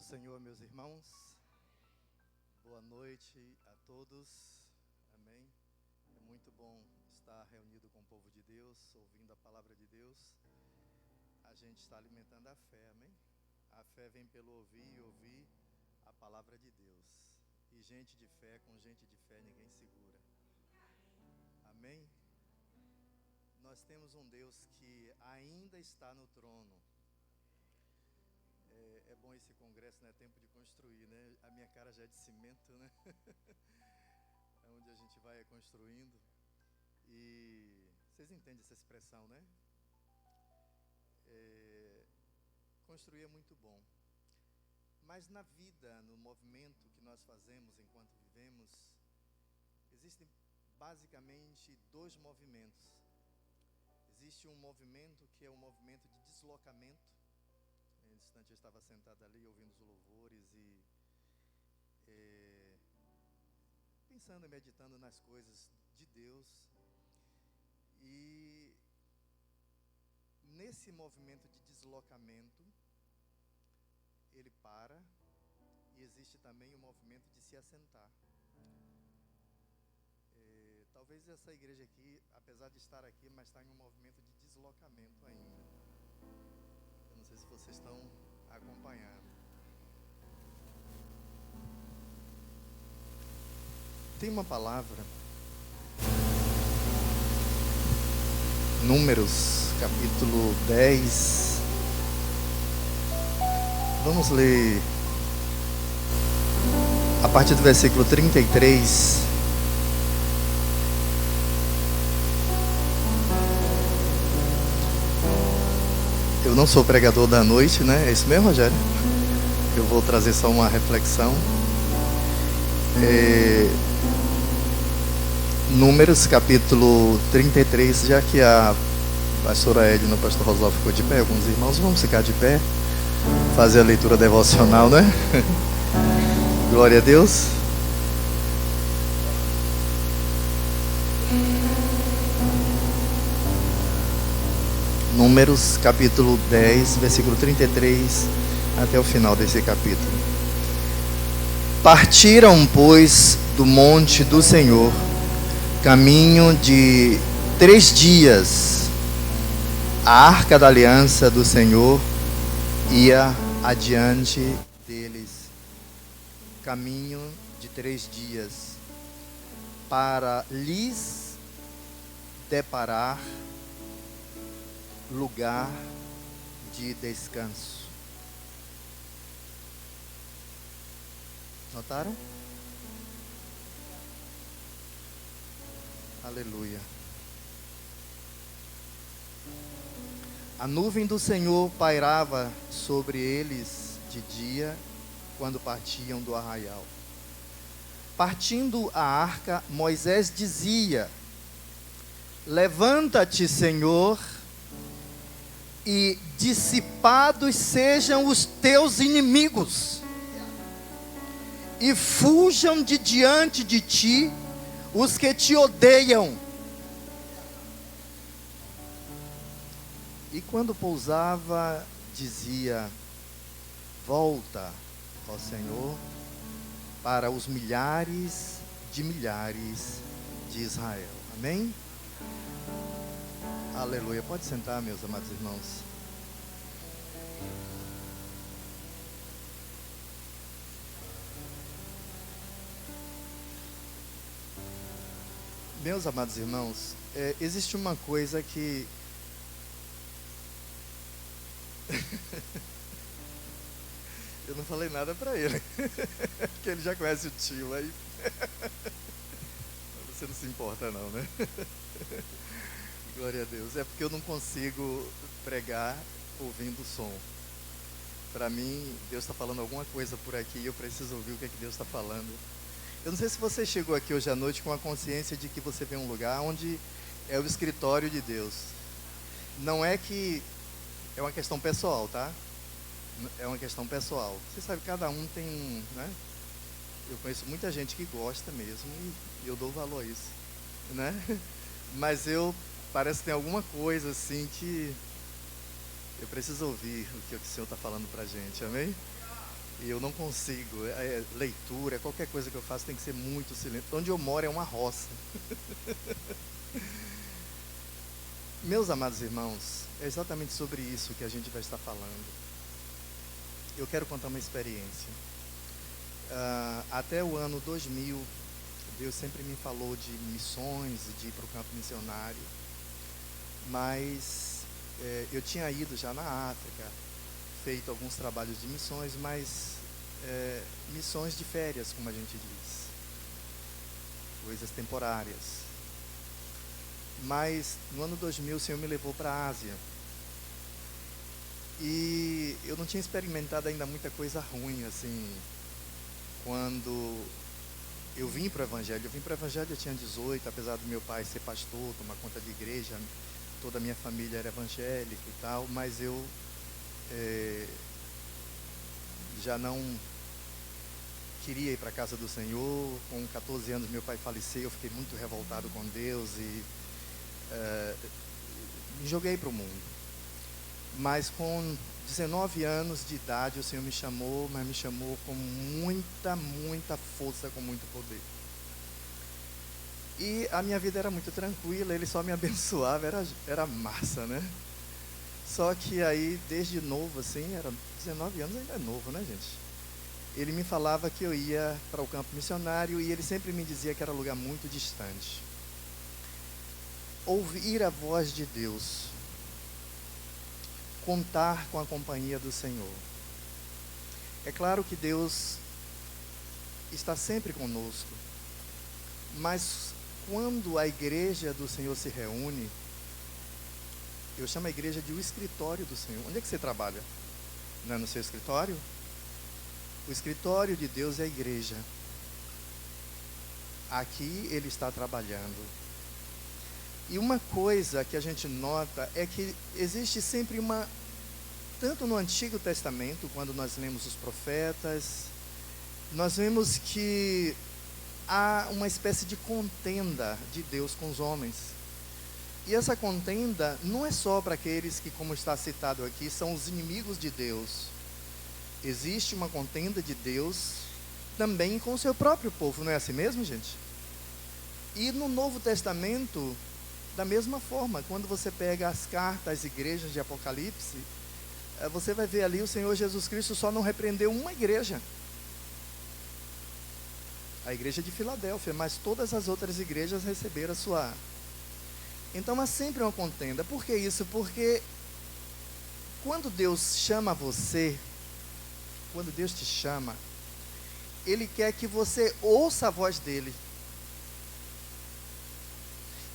Senhor, meus irmãos. Boa noite a todos. Amém. É muito bom estar reunido com o povo de Deus, ouvindo a palavra de Deus. A gente está alimentando a fé, amém? A fé vem pelo ouvir e ouvir a palavra de Deus. E gente de fé com gente de fé ninguém segura. Amém? Nós temos um Deus que ainda está no trono. É bom esse congresso, né? Tempo de construir, né? A minha cara já é de cimento, né? É onde a gente vai construindo. E vocês entendem essa expressão, né? Construir é muito bom. Mas na vida, no movimento que nós fazemos enquanto vivemos, existem basicamente dois movimentos. Existe um movimento que é o movimento de deslocamento. Em instante eu estava sentado ali ouvindo os louvores e pensando e meditando nas coisas de Deus. E nesse movimento de deslocamento, ele para, e existe também o movimento de se assentar. Talvez essa igreja aqui, apesar de estar aqui, mas está em um movimento de deslocamento ainda. Eu não sei se vocês estão acompanhando. Tem uma palavra, Números, capítulo 10. Vamos ler a partir do versículo 33. Eu não sou pregador da noite, né? É isso mesmo, Rogério? Eu vou trazer só uma reflexão. Números, capítulo 33, já que a pastora Edna e o pastor Rosal ficou de pé, alguns irmãos, vamos ficar de pé, fazer a leitura devocional, né? Glória a Deus. Números, capítulo 10, versículo 33, até o final desse capítulo. Partiram, pois, do monte do Senhor, caminho de 3 dias. A arca da aliança do Senhor ia adiante deles, caminho de 3 dias, para lhes deparar lugar de descanso. Notaram? Aleluia. A nuvem do Senhor pairava sobre eles de dia, quando partiam do arraial. Partindo a arca, Moisés dizia: levanta-te, Senhor, e dissipados sejam os teus inimigos, e fujam de diante de ti os que te odeiam. E quando pousava, dizia: volta, ó Senhor, para os milhares de Israel. Amém? Aleluia. Pode sentar, meus amados irmãos. Meus amados irmãos, existe uma coisa que eu não falei nada para ele, porque ele já conhece o tio, aí você não se importa não, né? Glória a Deus. É porque eu não consigo pregar ouvindo o som. Para mim, Deus está falando alguma coisa por aqui e eu preciso ouvir o que é que Deus está falando. Eu não sei se você chegou aqui hoje à noite com a consciência de que você vem a um lugar onde é o escritório de Deus. Não é que é uma questão pessoal, tá? É uma questão pessoal. Você sabe, cada um tem, né? Eu conheço muita gente que gosta mesmo e eu dou valor a isso, né? Mas parece que tem alguma coisa assim que eu preciso ouvir o que o Senhor está falando para a gente, amém? E eu não consigo. Leitura, qualquer coisa que eu faço tem que ser muito silêncio. Onde eu moro é uma roça. Meus amados irmãos, é exatamente sobre isso que a gente vai estar falando. Eu quero contar uma experiência. Até o ano 2000, Deus sempre me falou de missões, de ir para o campo missionário. Mas eu tinha ido já na África, feito alguns trabalhos de missões, mas missões de férias, como a gente diz. Coisas temporárias. Mas no ano 2000 o Senhor me levou para a Ásia. E eu não tinha experimentado ainda muita coisa ruim, assim, quando eu vim para o Evangelho. Eu vim para o Evangelho, eu tinha 18, apesar do meu pai ser pastor, tomar conta de igreja, toda a minha família era evangélica e tal, mas eu já não queria ir para a casa do Senhor. Com 14 anos meu pai faleceu, eu fiquei muito revoltado com Deus e me joguei para o mundo. Mas com 19 anos de idade o Senhor me chamou, mas me chamou com muita força, com muito poder. E a minha vida era muito tranquila, Ele só me abençoava, era massa, né? Só que aí, desde novo, assim, era 19 anos, ainda é novo, né, gente? Ele me falava que eu ia para o campo missionário e ele sempre me dizia que era um lugar muito distante. Ouvir a voz de Deus, contar com a companhia do Senhor. É claro que Deus está sempre conosco, mas quando a igreja do Senhor se reúne, eu chamo a igreja de o escritório do Senhor. Onde é que você trabalha? Não é no seu escritório? O escritório de Deus é a igreja. Aqui Ele está trabalhando. E uma coisa que a gente nota é que existe sempre tanto no Antigo Testamento, quando nós lemos os profetas, nós vemos que há uma espécie de contenda de Deus com os homens. E essa contenda não é só para aqueles que, como está citado aqui, são os inimigos de Deus. Existe uma contenda de Deus também com o seu próprio povo, não é assim mesmo, gente? E no Novo Testamento, da mesma forma, quando você pega as cartas às igrejas de Apocalipse, você vai ver ali o Senhor Jesus Cristo só não repreendeu uma igreja. A igreja de Filadélfia, mas todas as outras igrejas receberam a sua. Então há sempre uma contenda. Por que isso? Porque quando Deus chama você, quando Deus te chama, Ele quer que você ouça a voz dEle.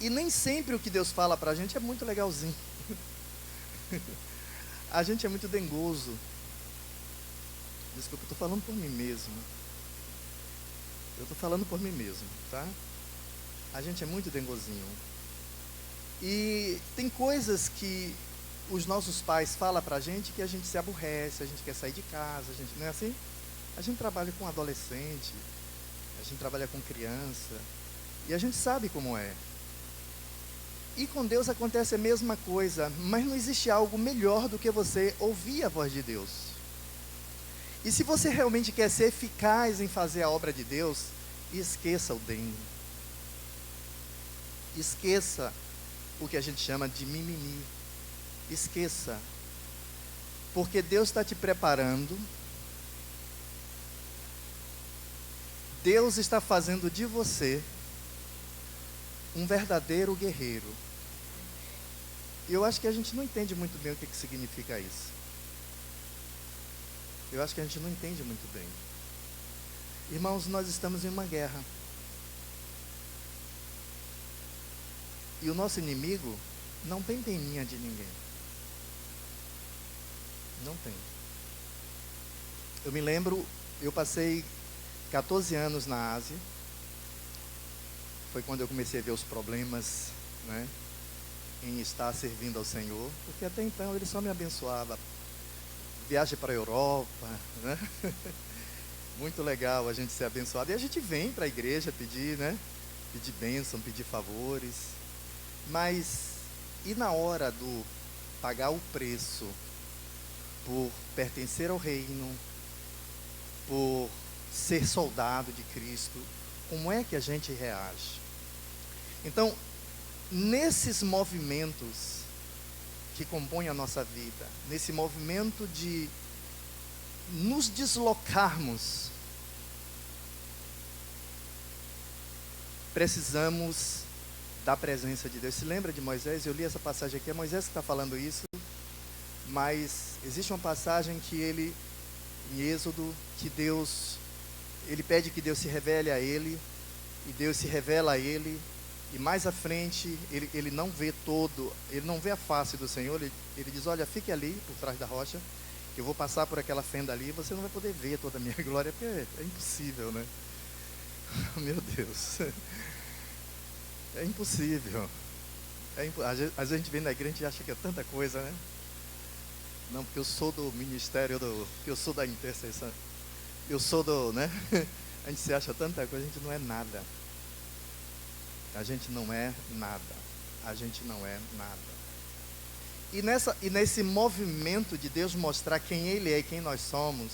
E nem sempre o que Deus fala para a gente é muito legalzinho. A gente é muito dengoso. Desculpa, eu estou falando por mim mesmo. Eu estou falando por mim mesmo, tá? A gente é muito dengozinho. E tem coisas que os nossos pais falam para a gente que a gente se aborrece, a gente quer sair de casa, a gente não é assim? A gente trabalha com adolescente, a gente trabalha com criança, e a gente sabe como é. E com Deus acontece a mesma coisa, mas não existe algo melhor do que você ouvir a voz de Deus. E se você realmente quer ser eficaz em fazer a obra de Deus, esqueça o dengue. Esqueça o que a gente chama de mimimi. Esqueça. Porque Deus está te preparando. Deus está fazendo de você um verdadeiro guerreiro. Eu acho que a gente não entende muito bem o que significa isso. Eu acho que a gente não entende muito bem. Irmãos, nós estamos em uma guerra. E o nosso inimigo não tem peninha de ninguém. Não tem. Eu me lembro, eu passei 14 anos na Ásia. Foi quando eu comecei a ver os problemas, né, em estar servindo ao Senhor. Porque até então Ele só me abençoava. Viagem para a Europa, né? Muito legal a gente ser abençoado. E a gente vem para a igreja pedir, né? Pedir bênção, pedir favores. Mas, e na hora do pagar o preço por pertencer ao reino, por ser soldado de Cristo, como é que a gente reage? Então, nesses movimentos que compõem a nossa vida, nesse movimento de nos deslocarmos, precisamos da presença de Deus. Se lembra de Moisés? Eu li essa passagem aqui, é Moisés que está falando isso, mas existe uma passagem que ele, em Êxodo, que Deus, ele pede que Deus se revele a ele, e Deus se revela a ele, e mais à frente, ele não vê ele não vê a face do Senhor, ele diz, olha, fique ali, por trás da rocha, que eu vou passar por aquela fenda ali, e você não vai poder ver toda a minha glória, porque é impossível, né? Meu Deus, é impossível. Às vezes a gente vem na igreja e acha que é tanta coisa, né? Não, porque eu sou do ministério, eu sou da intercessão, eu sou do, né? A gente se acha tanta coisa, a gente não é nada. A gente não é nada. A gente não é nada. E nesse movimento de Deus mostrar quem Ele é e quem nós somos,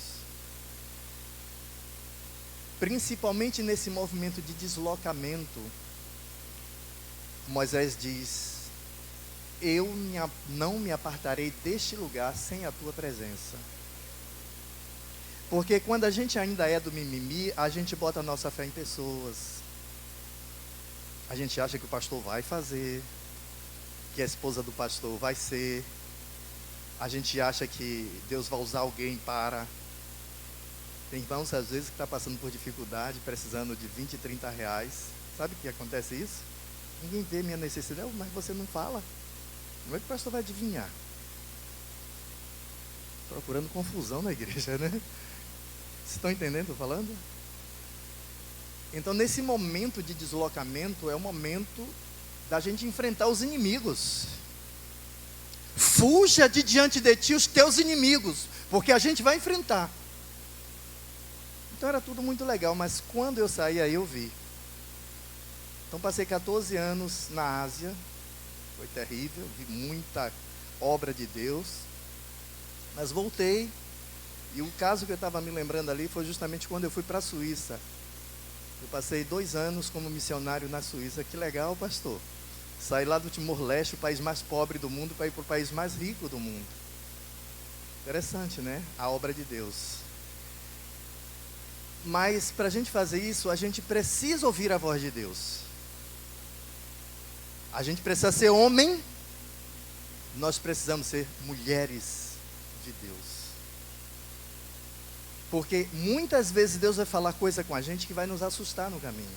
principalmente nesse movimento de deslocamento, Moisés diz, eu não me apartarei deste lugar sem a tua presença. Porque quando a gente ainda é do mimimi, a gente bota a nossa fé em pessoas. A gente acha que o pastor vai fazer, que a esposa do pastor vai ser. A gente acha que Deus vai usar alguém para. Tem irmãos, às vezes, que está passando por dificuldade, precisando de 20, 30 reais. Sabe o que acontece isso? Ninguém vê minha necessidade, mas você não fala. Como é que o pastor vai adivinhar? Procurando confusão na igreja, né? Vocês estão entendendo o que eu estou falando? Então, nesse momento de deslocamento, é o momento da gente enfrentar os inimigos. Fuja de diante de ti os teus inimigos, porque a gente vai enfrentar. Então, era tudo muito legal, mas quando eu saí, aí eu vi. Então, passei 14 anos na Ásia, foi terrível, vi muita obra de Deus, mas voltei, e o caso que eu estava me lembrando ali foi justamente quando eu fui para a Suíça. Eu passei 2 anos como missionário na Suíça. Que legal, pastor. Saí lá do Timor-Leste, o país mais pobre do mundo, para ir para o país mais rico do mundo. Interessante, né? A obra de Deus. Mas para a gente fazer isso, a gente precisa ouvir a voz de Deus. A gente precisa ser homem, nós precisamos ser mulheres de Deus. Porque muitas vezes Deus vai falar coisa com a gente que vai nos assustar no caminho.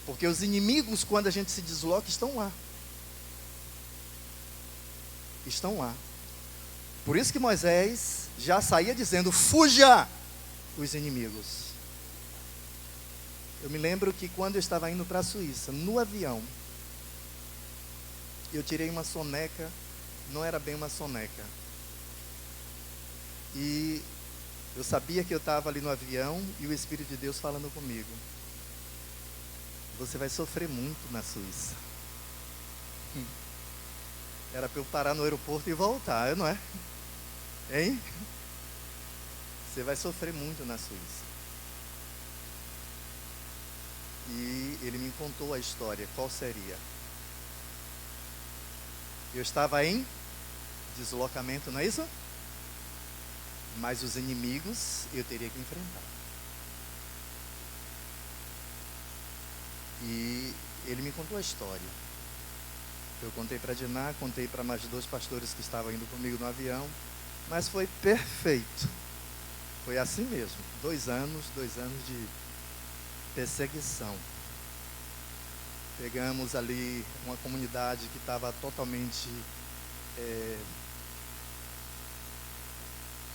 Porque os inimigos, quando a gente se desloca, estão lá. Estão lá. Por isso que Moisés já saía dizendo, fuja os inimigos. Eu me lembro que quando eu estava indo para a Suíça, no avião, eu tirei uma soneca, não era bem uma soneca. E eu sabia que eu estava ali no avião e o Espírito de Deus falando comigo. Você vai sofrer muito na Suíça. Era para eu parar no aeroporto e voltar, não é? Hein? Você vai sofrer muito na Suíça. E ele me contou a história, qual seria? Eu estava em deslocamento, não é isso? Mas os inimigos eu teria que enfrentar. E ele me contou a história. Eu contei para Diná, contei para mais 2 pastores que estavam indo comigo no avião. Mas foi perfeito. Foi assim mesmo. 2 anos de perseguição. Pegamos ali uma comunidade que estava totalmente...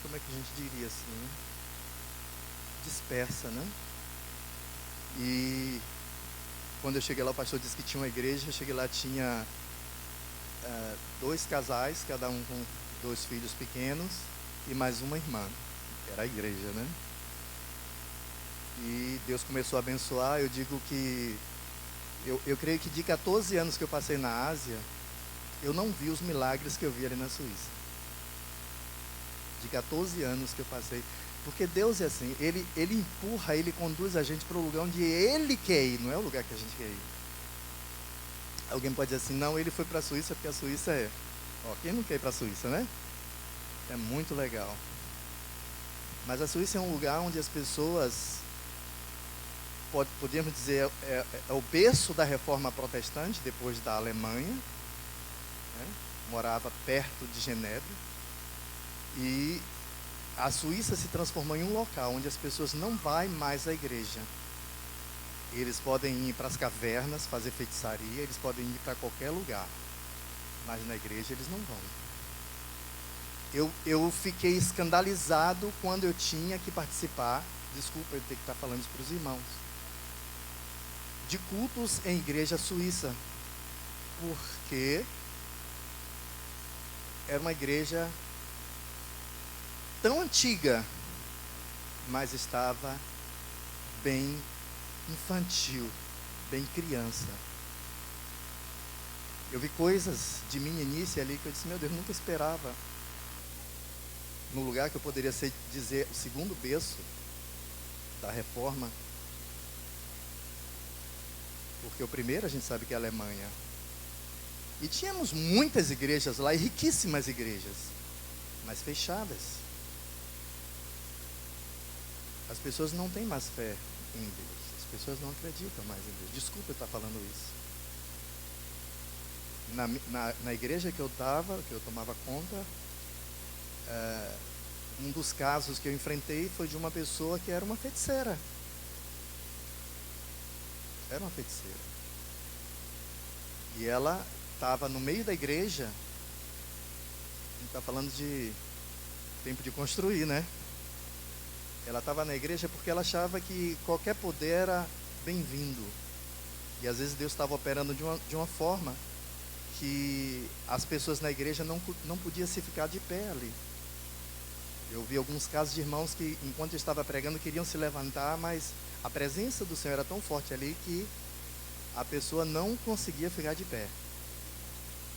como é que a gente diria assim, né? Dispersa, né? E quando eu cheguei lá, o pastor disse que tinha uma igreja. Eu cheguei lá, tinha 2 casais, cada um com 2 filhos pequenos e mais uma irmã. Era a igreja, né? E Deus começou a abençoar. Eu digo que eu creio que de 14 anos que eu passei na Ásia, eu não vi os milagres que eu vi ali na Suíça. De 14 anos que eu passei. Porque Deus é assim, ele empurra, ele conduz a gente para o lugar onde Ele quer ir, não é o lugar que a gente quer ir. Alguém pode dizer assim, não, ele foi para a Suíça porque a Suíça é... Ó, quem não quer ir para a Suíça, né? É muito legal. Mas a Suíça é um lugar onde as pessoas, podemos dizer, é o berço da reforma protestante, depois da Alemanha, né? Morava perto de Genebra. E a Suíça se transformou em um local onde as pessoas não vão mais à igreja. Eles podem ir para as cavernas, fazer feitiçaria, eles podem ir para qualquer lugar. Mas na igreja eles não vão. Eu fiquei escandalizado quando eu tinha que participar, desculpa eu ter que estar falando isso para os irmãos, de cultos em igreja suíça. Porque era uma igreja tão antiga, mas estava bem infantil, bem criança. Eu vi coisas de meninice ali que eu disse, meu Deus, nunca esperava. No lugar que eu poderia dizer o segundo berço da reforma. Porque o primeiro a gente sabe que é a Alemanha. E tínhamos muitas igrejas lá, e riquíssimas igrejas, mas fechadas. As pessoas não têm mais fé em Deus. As pessoas não acreditam mais em Deus. Desculpa eu estar falando isso. Na igreja que eu estava, que eu tomava conta, um dos casos que eu enfrentei foi de uma pessoa que era uma feiticeira. Era uma feiticeira. E ela estava no meio da igreja. A gente está falando de tempo de construir, né? Ela estava na igreja porque ela achava que qualquer poder era bem-vindo. E às vezes Deus estava operando de uma forma que as pessoas na igreja não podiam se ficar de pé ali. Eu vi alguns casos de irmãos que, enquanto eu estava pregando, queriam se levantar, mas a presença do Senhor era tão forte ali que a pessoa não conseguia ficar de pé.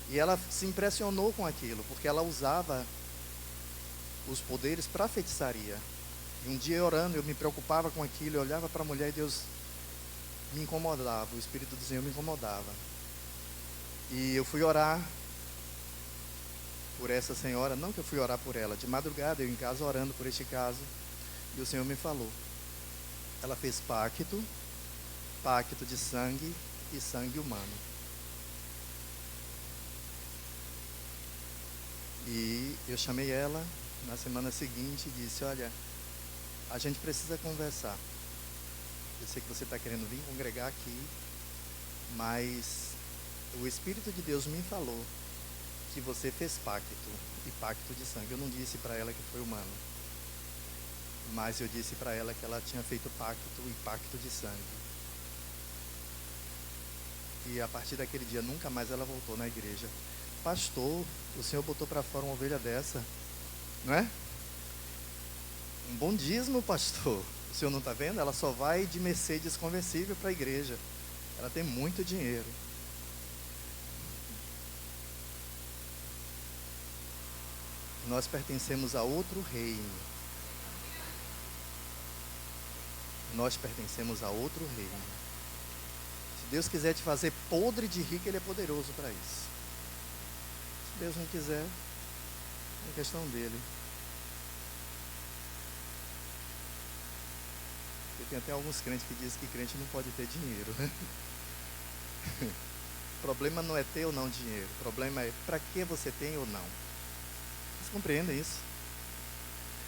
E ela se impressionou com aquilo, porque ela usava os poderes para feitiçaria. E um dia orando, eu me preocupava com aquilo, eu olhava para a mulher e Deus me incomodava, o Espírito do Senhor me incomodava. E eu fui orar por essa senhora, não que eu fui orar por ela, de madrugada, eu em casa orando por este caso, e o Senhor me falou. Ela fez pacto de sangue e sangue humano. E eu chamei ela na semana seguinte e disse, olha, a gente precisa conversar. Eu sei que você está querendo vir congregar aqui, mas o Espírito de Deus me falou que você fez pacto, e pacto de sangue. Eu não disse para ela que foi humano, mas eu disse para ela que ela tinha feito pacto e pacto de sangue. E a partir daquele dia, nunca mais ela voltou na igreja. Pastor, o Senhor botou para fora uma ovelha dessa, não é? Um bom dízimo, pastor. O senhor não está vendo? Ela só vai de Mercedes conversível para a igreja. Ela tem muito dinheiro. Nós pertencemos a outro reino. Nós pertencemos a outro reino. Se Deus quiser te fazer podre de rico, Ele é poderoso para isso. Se Deus não quiser, é questão dele. Porque tem até alguns crentes que dizem que crente não pode ter dinheiro, né? O problema não é ter ou não dinheiro. O problema é para que você tem ou não. Vocês compreendem isso?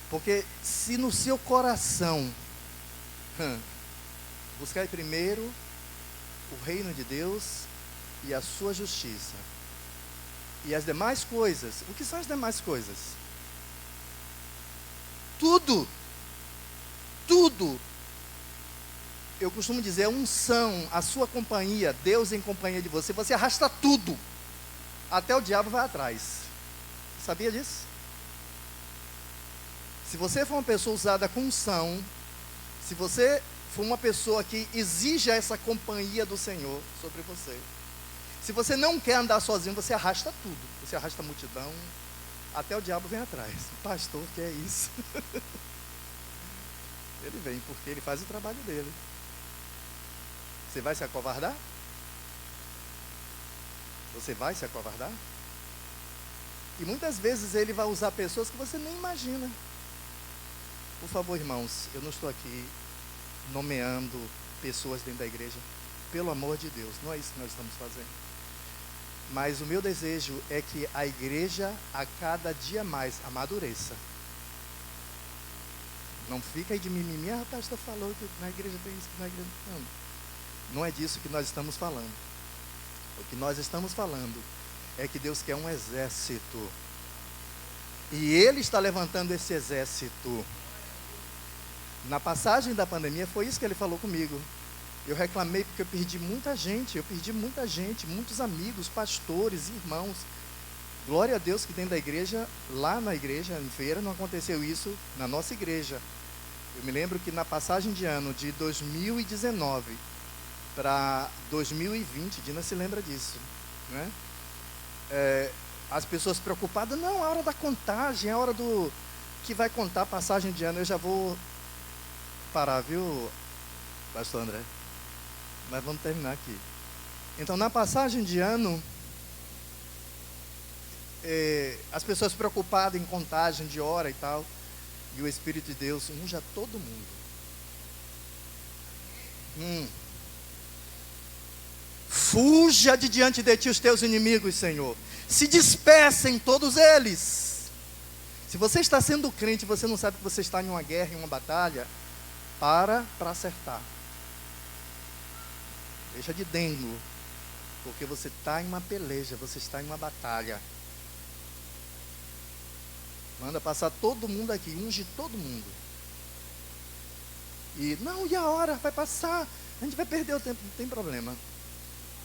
Porque se no seu coração buscar primeiro o reino de Deus e a sua justiça, e as demais coisas, o que são as demais coisas? Tudo. Eu costumo dizer, a unção, a sua companhia, Deus em companhia de você, você arrasta tudo, até o diabo vai atrás. Sabia disso? Se você for uma pessoa usada com unção, se você for uma pessoa que exija essa companhia do Senhor sobre você, se você não quer andar sozinho, você arrasta tudo, você arrasta a multidão, até o diabo vem atrás. Pastor, que é isso? Ele vem porque ele faz o trabalho dele. Você vai se acovardar? Você vai se acovardar? E muitas vezes ele vai usar pessoas que você nem imagina. Por favor, irmãos, eu não estou aqui nomeando pessoas dentro da igreja. Pelo amor de Deus, não é isso que nós estamos fazendo. Mas o meu desejo é que a igreja a cada dia mais amadureça. Não fica aí de mimimi, o pastor falou que na igreja tem isso, que na igreja não. Não é disso que nós estamos falando. O que nós estamos falando é que Deus quer um exército. E Ele está levantando esse exército. Na passagem da pandemia foi isso que Ele falou comigo. Eu reclamei porque eu perdi muita gente, muitos amigos, pastores, irmãos. Glória a Deus que dentro da igreja, lá na igreja, em Feira, não aconteceu isso na nossa igreja. Eu me lembro que na passagem de ano de 2019 para 2020, Dina se lembra disso, né? As pessoas preocupadas, não, é a hora da contagem, é a hora do que vai contar a passagem de ano. Eu já vou parar, viu, pastor André? Mas vamos terminar aqui. Então, na passagem de ano, as pessoas preocupadas em contagem de hora e tal, e o Espírito de Deus unja todo mundo. Fuja de diante de ti os teus inimigos, Senhor. Se dispersem todos eles. Se você está sendo crente e você não sabe que você está em uma guerra, em uma batalha, para acertar. Deixa de dengo, porque você está em uma peleja, você está em uma batalha. Manda passar todo mundo aqui, unge todo mundo. E a hora vai passar, a gente vai perder o tempo, não tem problema.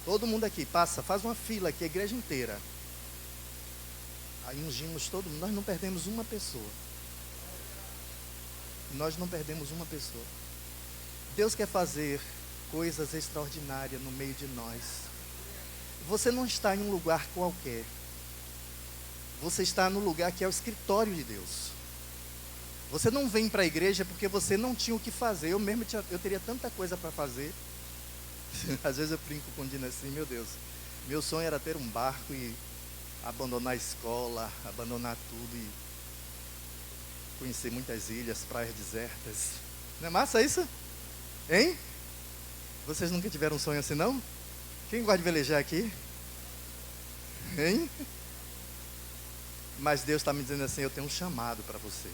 Todo mundo aqui, passa, faz uma fila aqui, a igreja inteira. Aí ungimos todo mundo, nós não perdemos uma pessoa. Nós não perdemos uma pessoa. Deus quer fazer coisas extraordinárias no meio de nós. Você não está em um lugar qualquer. Você está no lugar que é o escritório de Deus. Você não vem para a igreja porque você não tinha o que fazer. Eu mesmo eu teria tanta coisa para fazer. Às vezes eu brinco com o Dino assim, meu Deus, meu sonho era ter um barco e abandonar a escola, abandonar tudo e conhecer muitas ilhas, praias desertas. Não é massa isso? Hein? Vocês nunca tiveram um sonho assim, não? Quem gosta de velejar aqui? Hein? Mas Deus está me dizendo assim, eu tenho um chamado para você.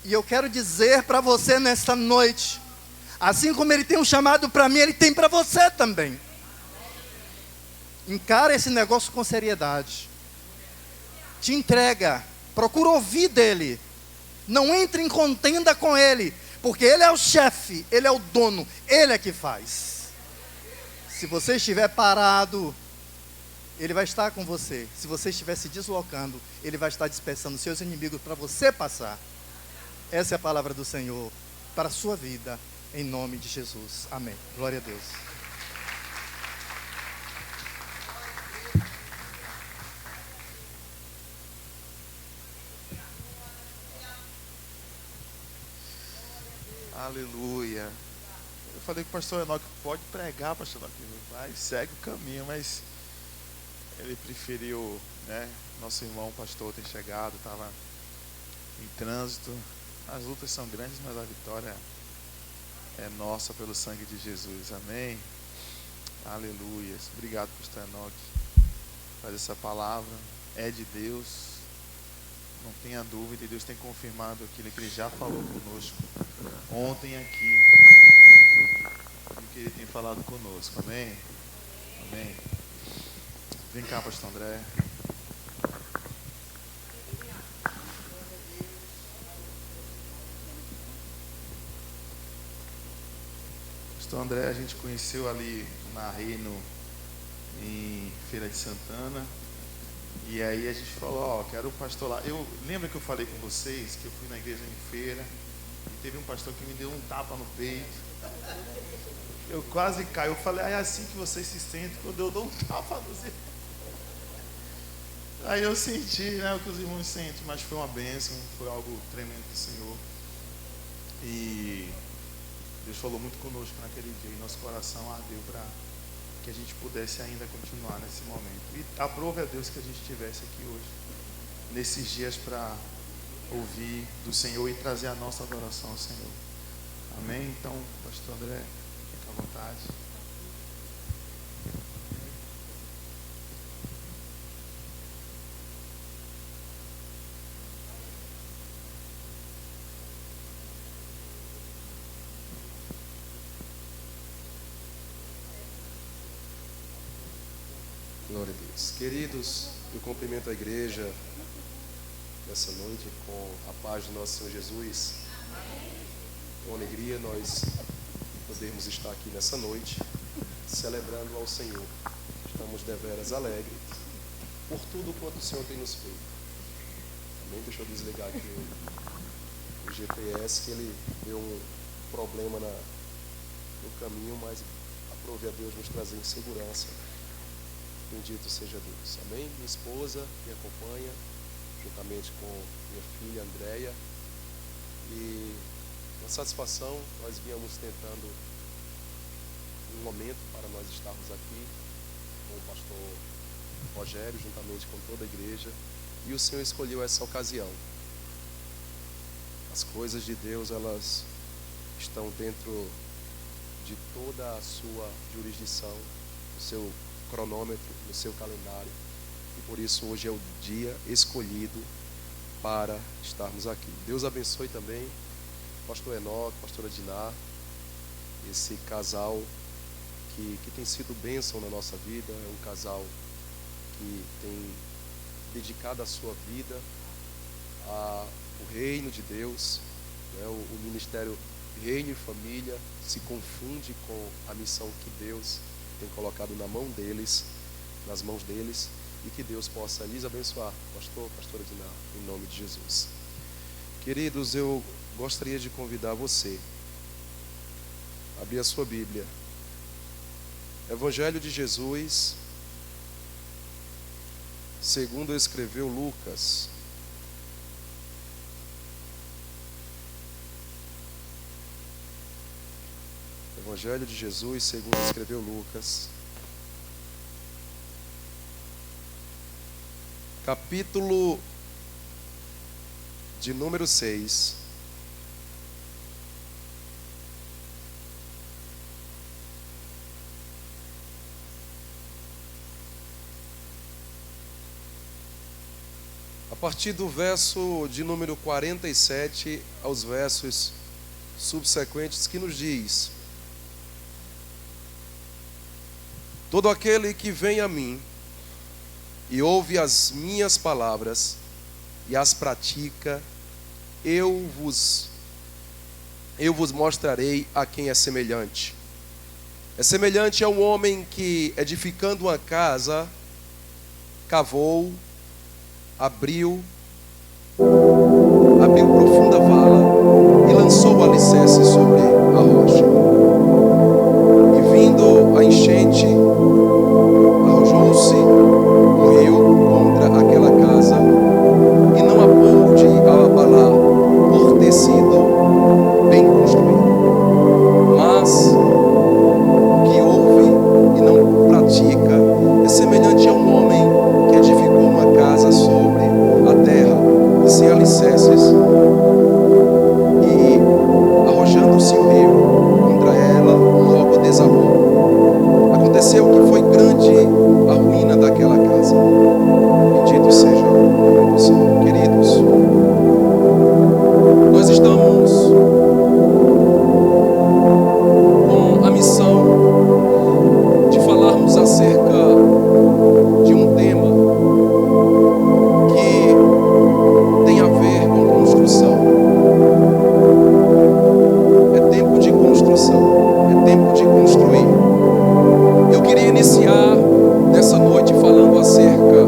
E eu quero dizer para você nesta noite, assim como Ele tem um chamado para mim, Ele tem para você também. Encara esse negócio com seriedade. Te entrega, procura ouvir dEle. Não entre em contenda com Ele, porque Ele é o chefe, Ele é o dono, Ele é que faz. Se você estiver parado, Ele vai estar com você. Se você estiver se deslocando, Ele vai estar dispersando seus inimigos para você passar. Essa é a palavra do Senhor para a sua vida, em nome de Jesus. Amém. Glória a Deus. Aleluia. Eu falei que o pastor Enoque pode pregar, pastor Enoque, vai, segue o caminho, mas ele preferiu, né? Nosso irmão pastor tem chegado, estava em trânsito. As lutas são grandes, mas a vitória é nossa pelo sangue de Jesus. Amém. Aleluia. Obrigado, pastor Enoque, por essa palavra. É de Deus. Não tenha dúvida, e Deus tem confirmado aquilo que Ele já falou conosco ontem aqui, e que Ele tem falado conosco. Amém? Amém. Vem cá, pastor André. Pastor André, a gente conheceu ali na Reino, em Feira de Santana. E aí a gente falou, ó, quero o pastor lá. Eu lembro que eu falei com vocês que eu fui na igreja em Feira e teve um pastor que me deu um tapa no peito. Eu quase caí. Eu falei, é assim que vocês se sentem quando eu dou um tapa nos irmãos. Aí eu senti, né, o que os irmãos sentem, mas foi uma bênção, foi algo tremendo do Senhor. E Deus falou muito conosco naquele dia, e nosso coração ardeu para que a gente pudesse ainda continuar nesse momento. E aprove a Deus que a gente estivesse aqui hoje, nesses dias, para ouvir do Senhor e trazer a nossa adoração ao Senhor. Amém? Então, pastor André, fique à vontade. Glória a Deus. Queridos, eu cumprimento a igreja nessa noite com a paz do nosso Senhor Jesus. Com alegria nós podemos estar aqui nessa noite celebrando ao Senhor. Estamos deveras alegres por tudo quanto o Senhor tem nos feito. Amém? Deixa eu desligar aqui o GPS, que ele deu um problema no caminho, mas aprove a Deus nos trazer em segurança. Bendito seja Deus. Amém? Minha esposa me acompanha, juntamente com minha filha Andréia. E uma satisfação, nós viemos tentando um momento para nós estarmos aqui com o pastor Rogério, juntamente com toda a igreja. E o Senhor escolheu essa ocasião. As coisas de Deus, elas estão dentro de toda a sua jurisdição, o seu cronômetro, no seu calendário, e por isso hoje é o dia escolhido para estarmos aqui. Deus abençoe também pastor Enoque, pastora Diná, esse casal que tem sido bênção na nossa vida. É um casal que tem dedicado a sua vida ao reino de Deus, né? O ministério Reino e Família se confunde com a missão que Deus tem colocado nas mãos deles, e que Deus possa lhes abençoar, pastora Diná, em nome de Jesus. Queridos, eu gostaria de convidar você a abrir a sua Bíblia. Evangelho de Jesus, segundo escreveu Lucas. Evangelho de Jesus, segundo escreveu Lucas, capítulo de número 6. A partir do verso de número 47 aos versos subsequentes, que nos diz: todo aquele que vem a mim e ouve as minhas palavras e as pratica, eu vos mostrarei a quem é semelhante. É semelhante a um homem que, edificando uma casa, cavou, abriu profunda vala e lançou o alicerce sobre a rocha. E vindo a enchente, arrojou-se o rio contra aquela casa e não a pôde abalar por ter sido bem construída. Mas o que ouve e não pratica é semelhante a um homem que edificou uma casa sobre a terra sem alicerces, e arrojando-se o rio contra ela, logo desabou. Aconteceu que foi grande a ruína daquela casa. Bendito seja o nome do Senhor. Queridos, nós estamos com a missão de falarmos acerca de um tema que tem a ver com construção. É tempo de construção, é tempo de construir. Eu queria iniciar nessa noite falando acerca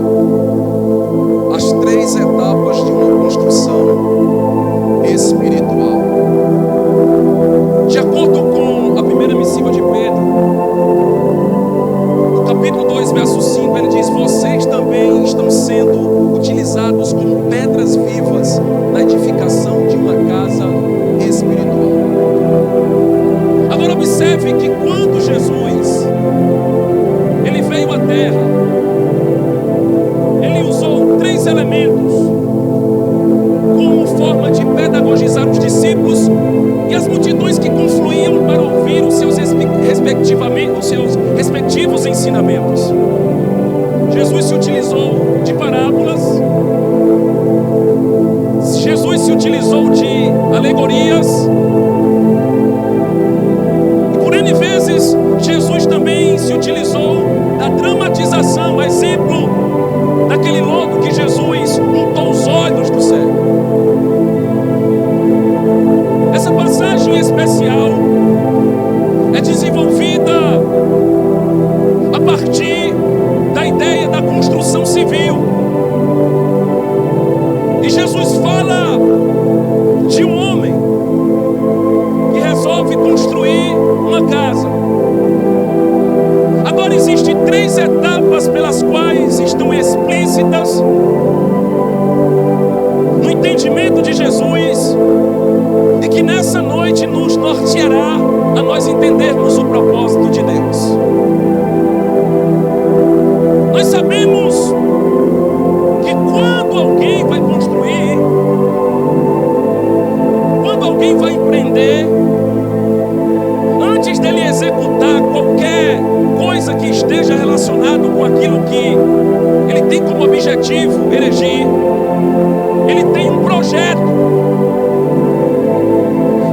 das 3 etapas de uma construção espiritual. De acordo com a primeira missiva de Pedro, no capítulo 2, verso 5, ele diz: vocês também estão sendo utilizados como pedras vivas na edificação de uma casa espiritual. observe que quando Jesus ele veio à terra, ele usou 3 elementos como forma de pedagogizar os discípulos e as multidões que confluíam para ouvir os seus respectivos ensinamentos. Jesus se utilizou de parábolas, Jesus se utilizou de alegorias, e por N vezes Jesus também se utilizou da dramatização, a exemplo daquele lodo que Jesus untou os olhos do cego. Essa passagem especial é desenvolvida a partir da ideia da construção civil. E Jesus fala de um homem que resolve construir uma casa. Agora existem 3 etapas pelas quais estão explícitas no entendimento de Jesus e que nessa noite nos norteará a nós entendermos o propósito de Deus. Nós sabemos que quando alguém vai construir, quando alguém vai empreender, antes dele executar qualquer coisa que esteja relacionado com aquilo que ele tem como objetivo erigir, ele tem um projeto.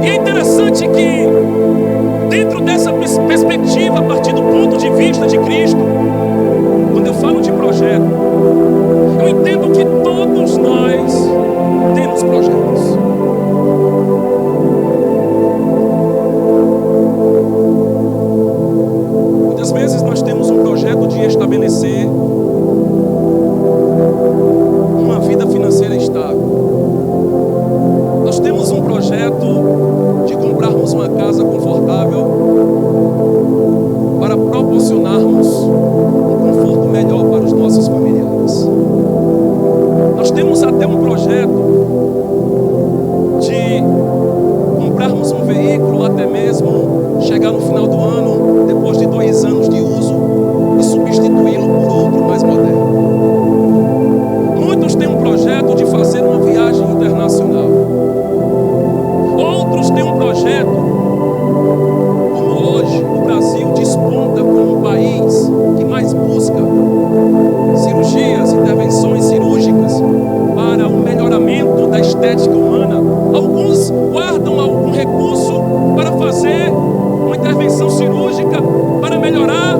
E é interessante que, dentro dessa perspectiva, a partir do ponto de vista de Cristo, quando eu falo de projeto, eu entendo que todos nós temos projetos. Muitas vezes nós temos um projeto de estabelecer uma vida financeira estável. Nós temos um projeto de comprarmos uma casa confortável para proporcionarmos um conforto melhor para os nossos familiares. Nós temos até um projeto de comprarmos um veículo, até mesmo chegar no final do ano, depois de 2 anos de uso, e substituí-lo por outro mais moderno. Muitos têm um projeto de fazer uma viagem internacional. Outros têm um projeto, como hoje o Brasil desponta como um país que mais busca cirurgias, intervenções cirúrgicas para o melhoramento da estética humana. Alguns guardam algum recurso para fazer uma intervenção cirúrgica para melhorar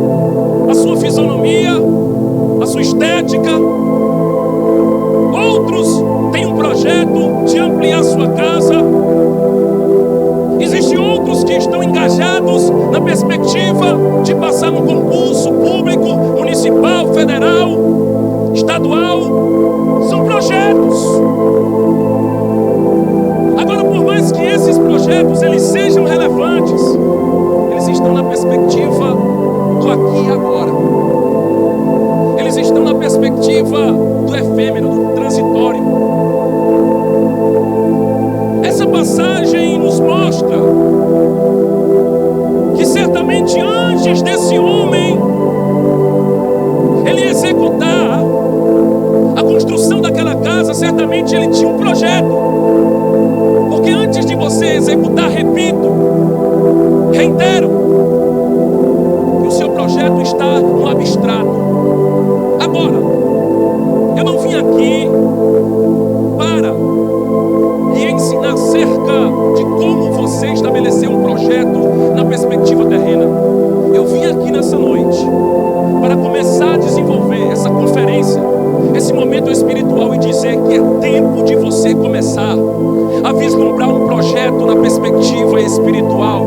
a sua fisionomia, a sua estética. Outros têm um projeto de ampliar sua casa. Existem outros que estão engajados na perspectiva de passar num concurso público, municipal, federal, estadual. São projetos. Agora, por mais que esses projetos eles sejam relevantes, eles estão na perspectiva do aqui e agora. Eles estão na perspectiva do efêmero, do transitório. Essa passagem nos mostra que certamente antes desse homem ele executar a construção daquela casa, certamente ele tinha um projeto. Porque antes de você executar, repito, reitero, que o seu projeto está no abstrato. Agora, eu não vim aqui para lhe ensinar acerca de como você estabelecer um projeto na perspectiva terrena. Eu vim aqui nessa noite para começar a desenvolver essa conferência, esse momento espiritual, e dizer que é tempo de você começar a vislumbrar um projeto na perspectiva espiritual,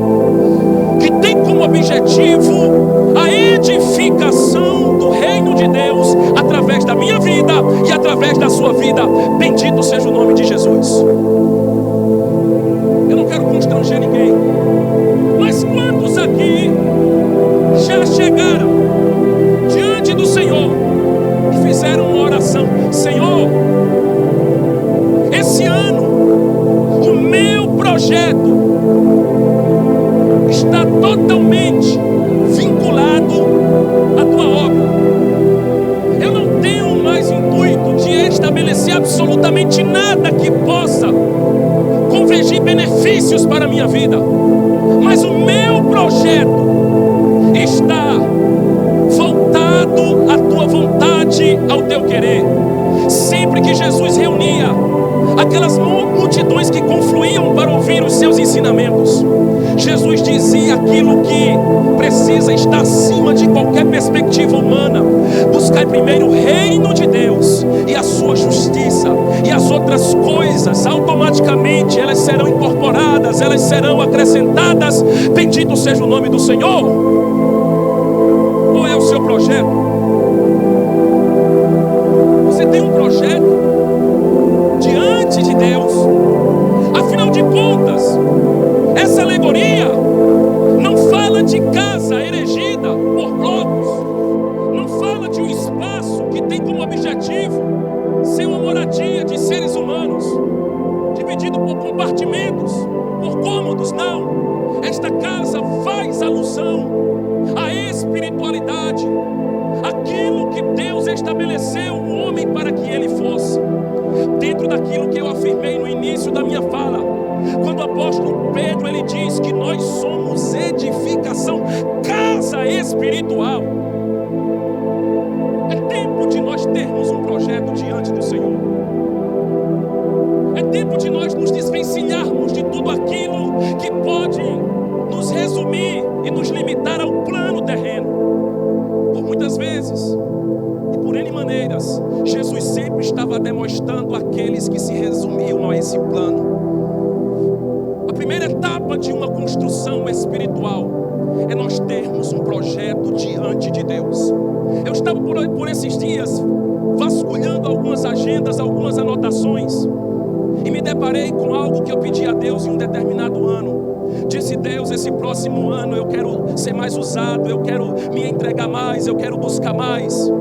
que tem como objetivo a edificação do reino de Deus através da minha vida e através da sua vida. Bendito seja o nome de Jesus. Eu não quero constranger ninguém, mas quantos aqui já chegaram diante do Senhor e fizeram uma oração? Senhor, esse ano o meu projeto está totalmente vinculado à tua obra. Eu não tenho mais intuito de estabelecer absolutamente nada que possa convergir benefícios para a minha vida, mas o meu projeto está voltado à tua vontade, ao teu querer. Sempre que Jesus reunia aquelas multidões que confluíam para ouvir os seus ensinamentos, Jesus dizia aquilo que precisa estar acima de qualquer perspectiva humana: buscar primeiro o reino de Deus e a sua justiça, e as outras coisas automaticamente elas serão incorporadas, elas serão acrescentadas. Bendito seja o nome do Senhor. Qual é o seu projeto? Você tem um projeto diante de Deus? Afinal de contas, essa alegoria não fala de casa erigida por blocos, não fala de um espaço que tem como objetivo ser uma moradia de seres humanos, dividido por compartimentos, por cômodos. Não, esta casa faz alusão à espiritualidade, aquilo que Deus estabeleceu o homem para que ele fosse, dentro daquilo que eu afirmei no início da minha fala, quando o apóstolo Pedro ele diz que nós somos edificação, casa espiritual. É tempo de nós termos um projeto diante do Senhor. É tempo de nós nos desvencilharmos de tudo aquilo que pode nos resumir e nos limitar ao plano terreno. Por muitas vezes e por N maneiras, Jesus sempre estava demonstrando àqueles que se resumiam a esse plano. A primeira etapa de uma construção espiritual é nós termos um projeto diante de Deus. Eu estava por esses dias vasculhando algumas agendas, algumas anotações, e me deparei com algo que eu pedi a Deus em um determinado ano. Disse: Deus, esse próximo ano eu quero ser mais usado, eu quero me entregar mais, eu quero buscar mais.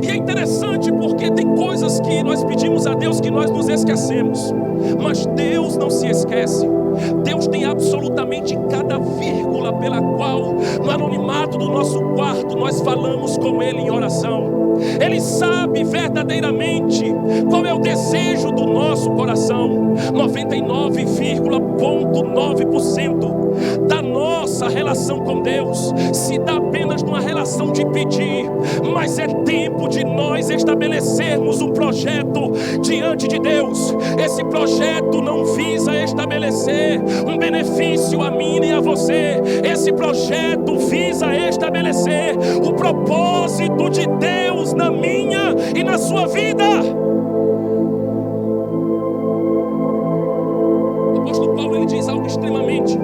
E é interessante porque tem coisas que nós pedimos a Deus que nós nos esquecemos, mas Deus não se esquece. Deus tem absolutamente cada vírgula pela qual, no anonimato do nosso quarto, nós falamos com Ele em oração. Ele sabe verdadeiramente qual é o desejo do nosso coração. 99,9% da nossa relação com Deus se dá apenas numa relação de pedir. Mas é tempo de nós estabelecermos um projeto diante de Deus. Esse projeto não visa estabelecer um benefício a mim nem a você. Esse projeto visa estabelecer o propósito de Deus na minha e na sua vida. O apóstolo Paulo ele diz algo extremamente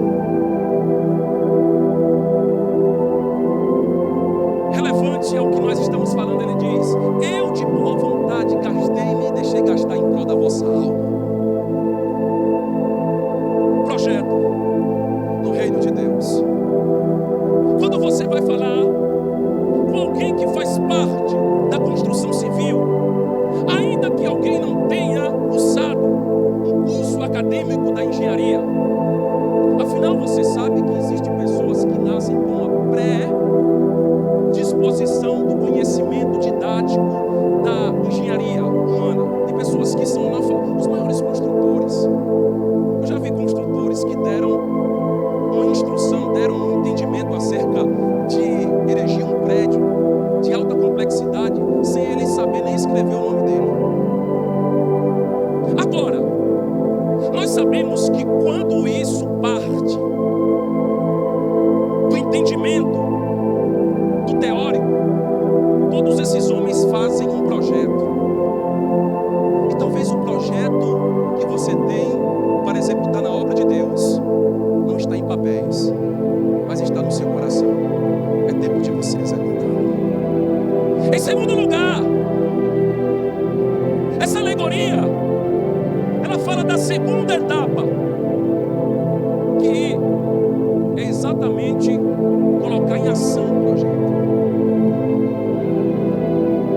relevante ao que nós estamos falando. Ele diz: eu de boa vontade gastei-me e deixei gastar em prol da vossa alma. Projeto no reino de Deus. Quando você vai falar com alguém que faz parte da construção civil, ainda que alguém não tenha usado um curso acadêmico da engenharia, afinal você sabe que existem pessoas que nascem com uma pré-disposição do conhecimento didático da engenharia humana. Tem pessoas que são os maiores construtores. Eu já vi construtores que deram uma instrução, deram um entendimento acerca de erigir um prédio de alta complexidade, sem ele saber nem escrever o nome dele. Agora, nós sabemos que quando isso parte do entendimento, do teórico, todos esses homens fazem um projeto. E talvez o projeto que você tem para executar na obra de Deus não está em papéis, mas está no seu coração. É tempo de você executar. Em segundo lugar, essa alegoria ela fala da segunda etapa, que é exatamente colocar em ação o projeto.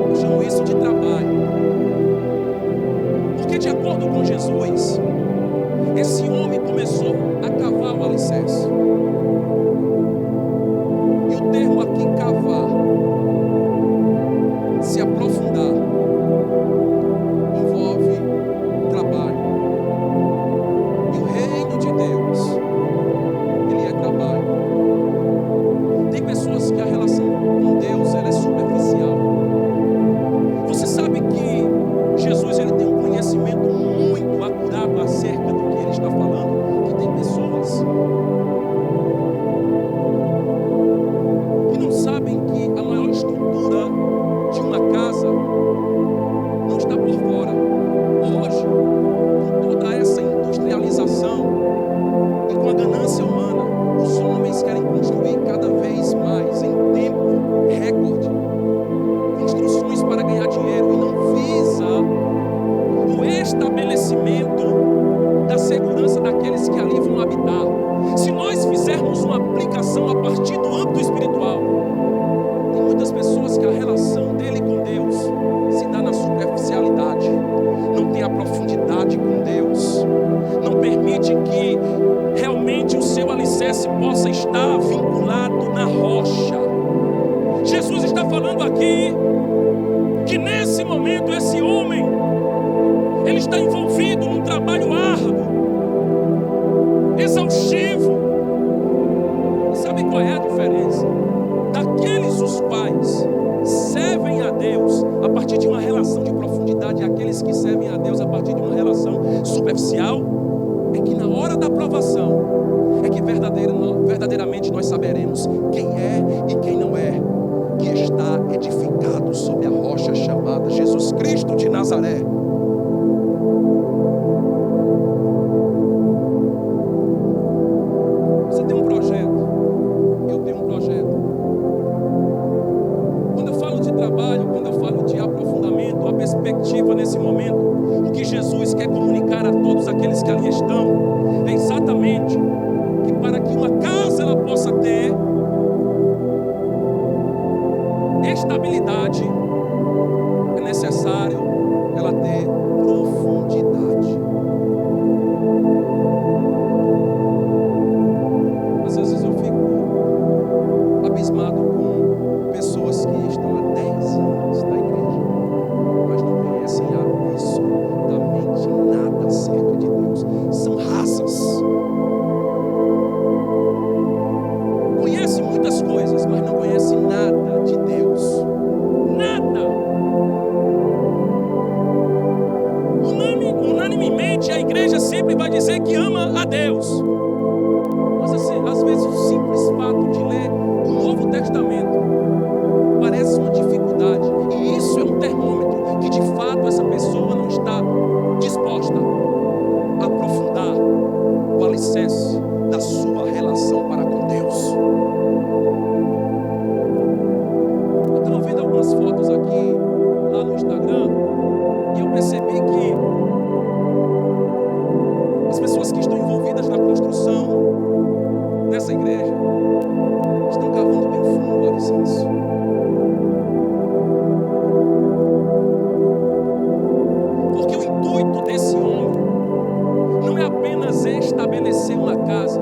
Eu chamo isso de trabalho, porque de acordo com Jesus, esse homem começou a cavar o alicerce. ações para ganhar dinheiro e não visa o estabelecimento da segurança daqueles que ali vão habitar. Se nós fizermos uma aplicação a partir do âmbito espiritual, tem muitas pessoas que a relação dele com Deus se dá na superficialidade, não tem a profundidade com Deus, não permite que realmente o seu alicerce possa estar vinculado na rocha. Jesus está falando aqui que nesse momento esse homem, ele está envolvido num trabalho árduo, exaustivo. E sabe qual é a diferença? Daqueles os quais servem a Deus a partir de uma relação de profundidade, e aqueles que servem a Deus a partir de uma relação superficial, é que na hora da provação é que verdadeiramente nós saberemos quem é e quem não é, que está edificado sobre a rocha chamada Jesus Cristo de Nazaré. Você tem um projeto, eu tenho um projeto. Quando eu falo de trabalho, quando eu falo de aprofundamento, a perspectiva nesse momento, o que Jesus quer comunicar a todos aqueles que ali estão, é exatamente que para que uma casa ela possa ter estabilidade, é necessário ela ter profundidade. Às vezes eu fico abismado com pessoas que estão há 10 anos na igreja, mas não conhecem absolutamente nada acerca de Deus. São rasas. Conhece muitas coisas, mas não conhece nada de Deus. Nada. Unanimemente a igreja sempre vai dizer que ama a Deus. Mas assim, às vezes o simples fato de ler o Novo Testamento parece uma dificuldade. E isso é um termômetro que de fato essa pessoa não está disposta a aprofundar o alicerce da sua relação para com Deus. Eu estava vendo algumas fotos aqui lá no Instagram e eu percebi que as pessoas que estão envolvidas na construção dessa igreja estão cavando bem fundo o alicerce. Porque o intuito desse homem não é apenas estabelecer uma casa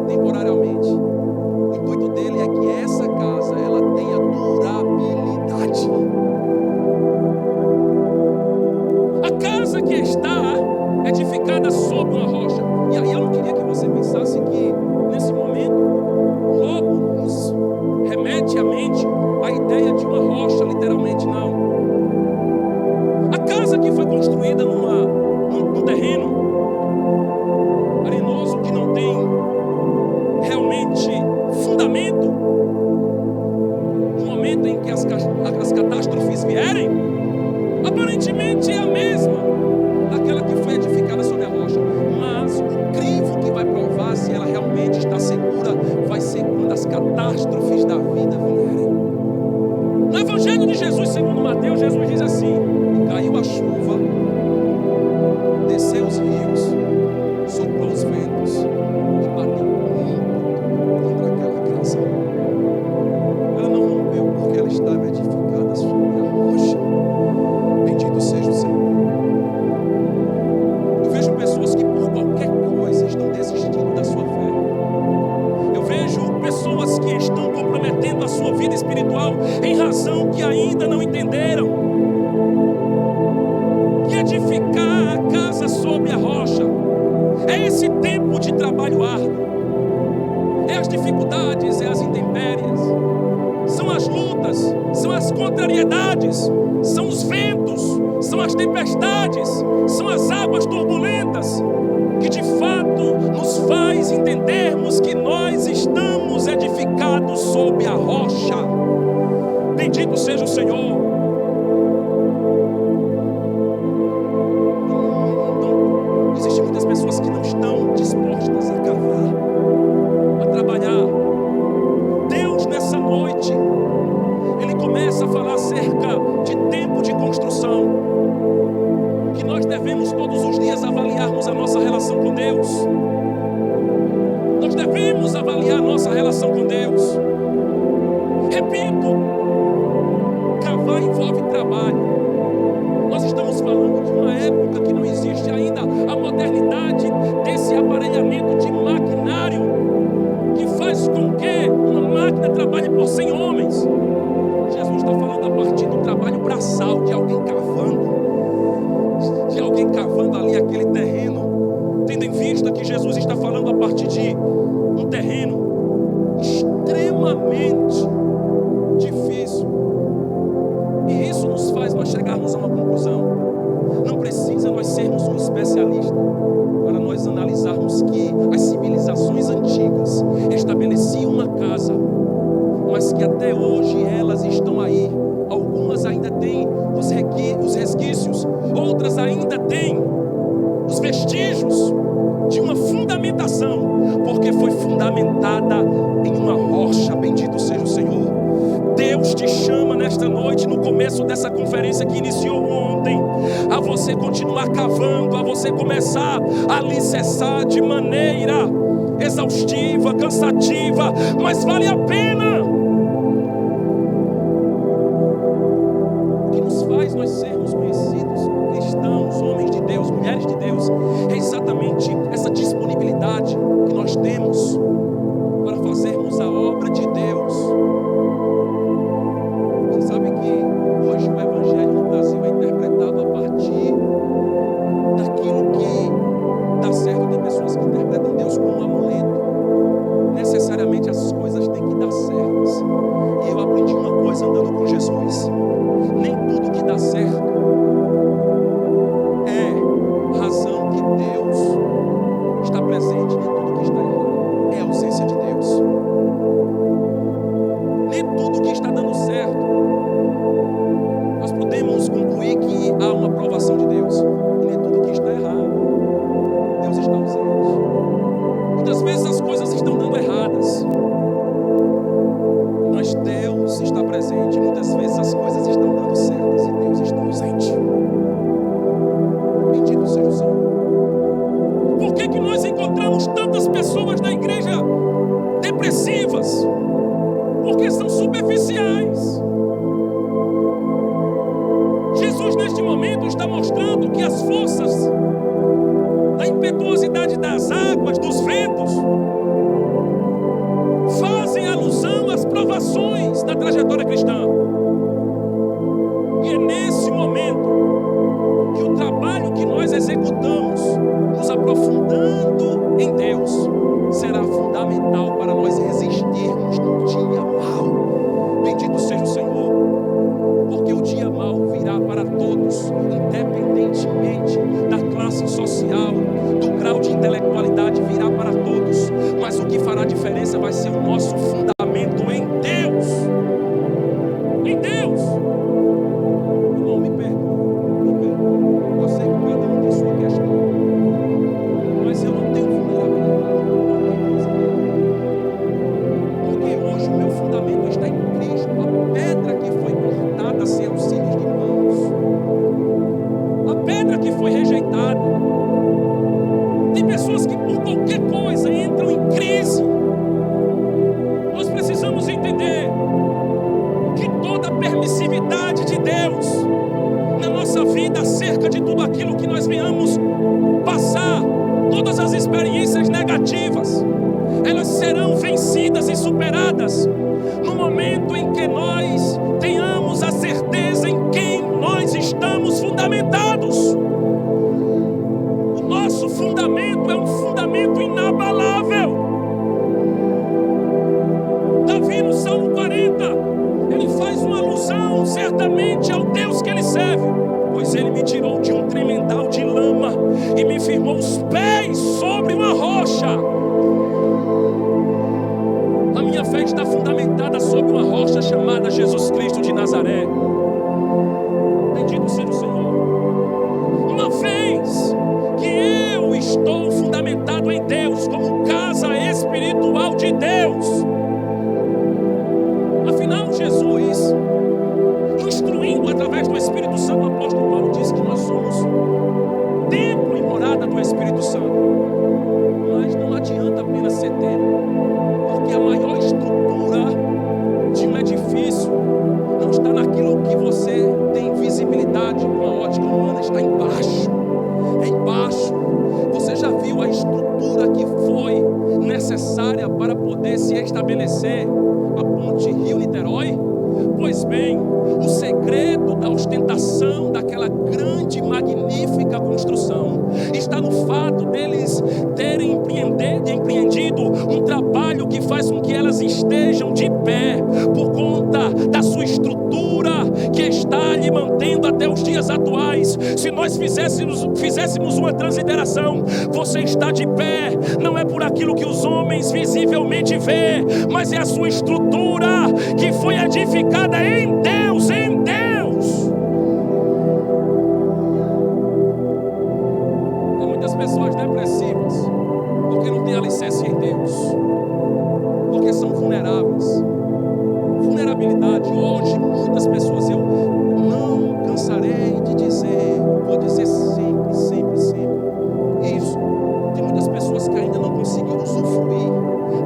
temporariamente. O intuito dele é que essa casa ela tenha durabilidade. A casa que está edificada sobre uma rocha. E aí eu não queria que você pensasse que nesse momento logo nos remete à mente a ideia de uma rocha, literalmente, não. A casa que foi construída num terreno arenoso que não tem realmente fundamento, no momento em que as catástrofes vierem, aparentemente é a mesma daquela que foi edificada sobre a rocha, mas o crivo que vai provar se ela realmente está segura vai ser quando as catástrofes da vida vierem. No Evangelho de Jesus segundo Mateus, Jesus diz assim: caiu a chuva, desceu os rios, soprou os ventos e bateu muito contra aquela casa. Ela não rompeu porque ela estava edificada sobre a rocha. Bendito seja o Senhor. Eu vejo pessoas que por qualquer coisa estão desistindo da sua fé. Eu vejo pessoas que estão comprometendo a sua vida espiritual em razão que ainda não entenderam que edificar a casa sobre a rocha é esse tempo de trabalho árduo, é as dificuldades, é as intempéries, são as lutas, são as contrariedades, são os ventos, são as tempestades, são as águas turbulentas que de fato nos faz entendermos que nós estamos edificados sob a rocha. Bendito seja o Senhor. Existem muitas pessoas que não estão dispostas a cavar, a trabalhar. Deus nessa noite, Ele começa a falar acerca de vai envolve trabalho. Nós estamos falando de uma época que não existe ainda a modernidade desse aparelhamento de maquinário que faz com que uma máquina trabalhe por 100 homens. Jesus está falando a partir do trabalho braçal, de alguém cavando ali aquele terreno, tendo em vista que Jesus está falando a partir de um terreno extremamente difícil. E isso nos faz nós chegarmos a uma conclusão. Não precisa nós sermos um especialista para nós analisarmos que as civilizações antigas estabeleciam uma casa, mas que até hoje elas estão aí. Algumas ainda têm os resquícios, outras ainda têm os vestígios de uma fundamentação, porque foi fundamentada em uma rocha. Bendito seja o Senhor. Deus te chama nesta noite, no começo dessa conferência que iniciou ontem, a você continuar cavando, a você começar a alicerçar de maneira exaustiva, cansativa, mas vale a pena. O que nos faz nós sermos conhecidos cristãos, homens de Deus, mulheres de Deus, é exatamente essa disponibilidade que nós temos para fazermos a obra de Deus. Você sabe que hoje o Evangelho no Brasil é interpretado a partir daquilo que dá certo. Tem pessoas que interpretam Deus como um amuleto. Necessariamente as coisas têm que dar certas. E eu aprendi uma coisa andando com Jesus: nem tudo que dá certo é razão que Deus está presente, nem tudo que está errado é ausência de Deus. Nem tudo que está dando certo nós podemos concluir que há uma aprovação de Deus, e nem tudo que está errado Deus está ausente. Muitas vezes as coisas estão dando erradas, mas Deus está presente. Muitas vezes as coisas estão dando certas e Deus está ausente. Bendito seja o Senhor. Por que que nós encontramos tantas pessoas na igreja depressivas? Porque são superficiais. Jesus neste momento está mostrando que as forças da impetuosidade das águas, dos ventos, fazem alusão às provações da trajetória cristã. E é nesse momento que o trabalho que nós executamos, nos aprofundando em Deus, será fundamental para nós resistirmos no dia mau. Bendito seja o Senhor, porque o dia mau virá para todos, independentemente da classe social, do grau de intelectualidade, virá para todos. Mas o que fará diferença vai ser o nosso fundamento em Deus. Em Deus. Irmão, me perdoa. Eu sei que cada um tem sua questão, mas eu não tenho vulnerabilidade. Porque hoje o meu fundamento está em Cristo. A pedra que foi cortada sem auxílios de mãos, a pedra que foi rejeitada. Tem pessoas que por qualquer coisa entram em crise. Nós precisamos entender que toda a permissividade de Deus na nossa vida acerca de tudo aquilo que nós venhamos passar, todas as experiências negativas, elas serão vencidas e superadas no momento em que nós tenhamos a certeza em quem nós estamos fundamentados. O nosso fundamento é um fundamento inabalável. Davi no Salmo 40, ele faz uma alusão certamente ao Deus que ele serve. Pois ele me tirou de um tremendal de lama e me firmou os pés sobre uma rocha. A minha fé está fundamentada sobre uma rocha chamada Jesus Cristo de Nazaré. Bendito seja o Senhor. Uma vez que eu estou fundamentado em Deus, como casa espiritual de Deus, afinal Jesus, instruindo através do Espírito Santo, o apóstolo Paulo diz que nós somos templo e morada do Espírito Santo. Mas não adianta apenas ser templo, porque a maior estrutura de um edifício não está naquilo que você ostentação daquela grande, magnífica construção está no fato deles terem empreendido um trabalho que faz com que elas estejam de pé por conta da sua estrutura que está lhe mantendo até os dias atuais. Se nós fizéssemos uma transliteração, você está de pé, não é por aquilo que os homens visivelmente vê, mas é a sua estrutura que foi edificada em Deus, em Deus. Há muitas pessoas depressivas porque não têm alicerce em Deus, porque são vulneráveis. Vulnerabilidade. Hoje muitas pessoas, eu não cansarei de dizer, vou dizer sempre, sempre, sempre isso. Tem muitas pessoas que ainda não conseguiram usufruir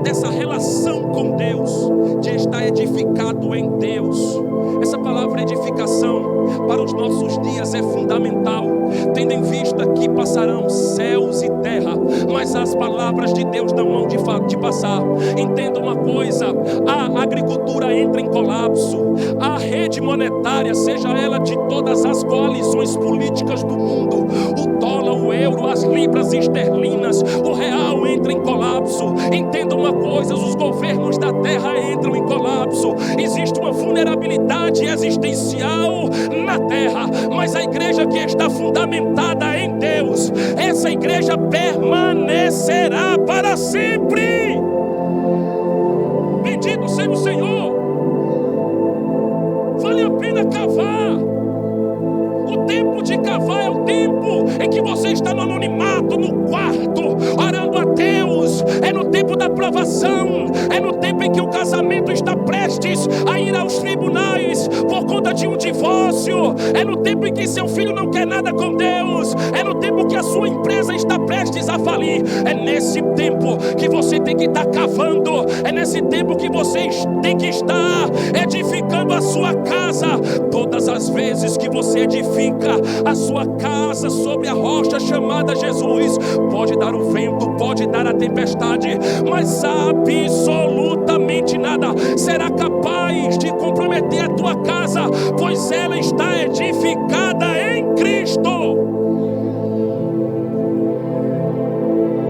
dessa relação com Deus, de estar edificado em Deus. Essa palavra edificação para os nossos dias é fundamental, tendo em vista que passarão céus e terra, mas as palavras de Deus não vão de passar. Entenda uma coisa: a agricultura entra em colapso, a rede monetária, seja ela de todas as coalizões políticas do mundo, o dólar, o euro, as libras esterlinas, o real entra em colapso. Entenda uma coisa: os governos da terra entram em colapso. Existe uma vulnerabilidade existencial na terra, mas a igreja que está fundamentada em Deus, essa igreja permanecerá para sempre. Bendito seja o Senhor. Vale a pena cavar. O tempo de cavar é o tempo em que você está no anonimato, no quarto, orando a Deus. É no tempo da provação, é no tempo em que o casamento está prestes a ir aos tribunais por conta de um divórcio, é no tempo em que seu filho não quer nada com Deus, é no tempo que a sua empresa está prestes a falir. É nesse tempo que você tem que estar cavando, é nesse tempo que você tem que estar edificando a sua casa. Todas as vezes que você edifica a sua casa sobre a rocha chamada Jesus, pode dar o vento, pode dar a tempestade, mas absolutamente nada será capaz de comprometer a tua casa, pois ela está edificada em Cristo.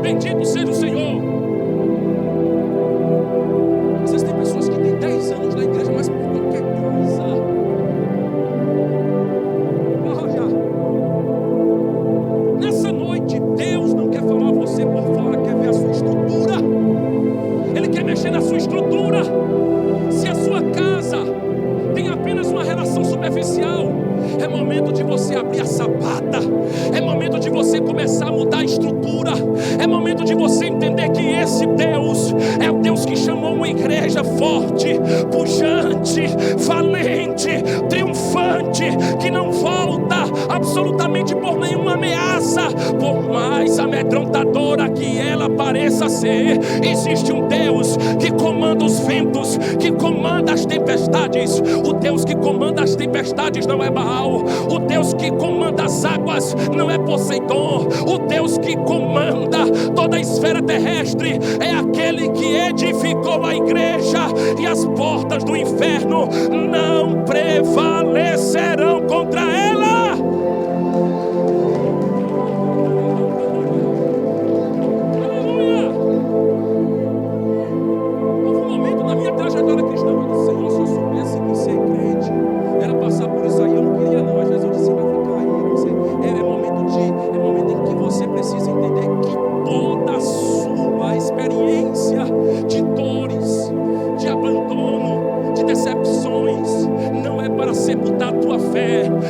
Bendito seja o Senhor. Às vezes tem pessoas que têm 10 anos na igreja, mas por qualquer coisa, nessa noite Deus não quer falar a você por fora, quer ver a sua estrutura. Ele quer mexer na sua estrutura. Se a sua casa tem apenas uma relação superficial, é momento de você abrir a sabata, é momento de você começar a mudar a estrutura, é momento de você entender que esse Deus é o Deus que chamou uma igreja forte, pujante, valente, triunfante, que não volta absolutamente por nenhuma ameaça, por mais amedrontadora que ela pareça ser. Existe um Deus que comanda os ventos, que comanda as tempestades. O Deus que comanda as tempestades não é Baal, o Deus que comanda as águas não é Poseidon, o Deus que comanda toda a esfera terrestre é aquele que edificou a igreja, e as portas do inferno não prevalecerão contra ela.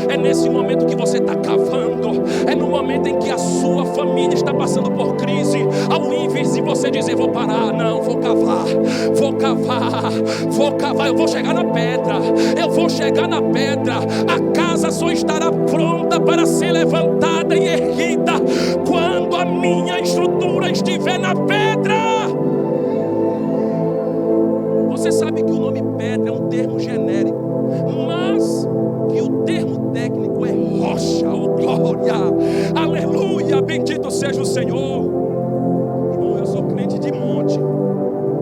É nesse momento que você está cavando, é no momento em que a sua família está passando por crise. Ao invés de você dizer, vou parar, não, vou cavar, eu vou chegar na pedra, a casa só estará pronta para ser levantada e erguida quando a minha estrutura estiver na pedra. Você sabe que o nome pedra é um termo genérico, mas que o termo técnico é rocha, oh glória, aleluia, bendito seja o Senhor. Irmão, eu sou crente de monte.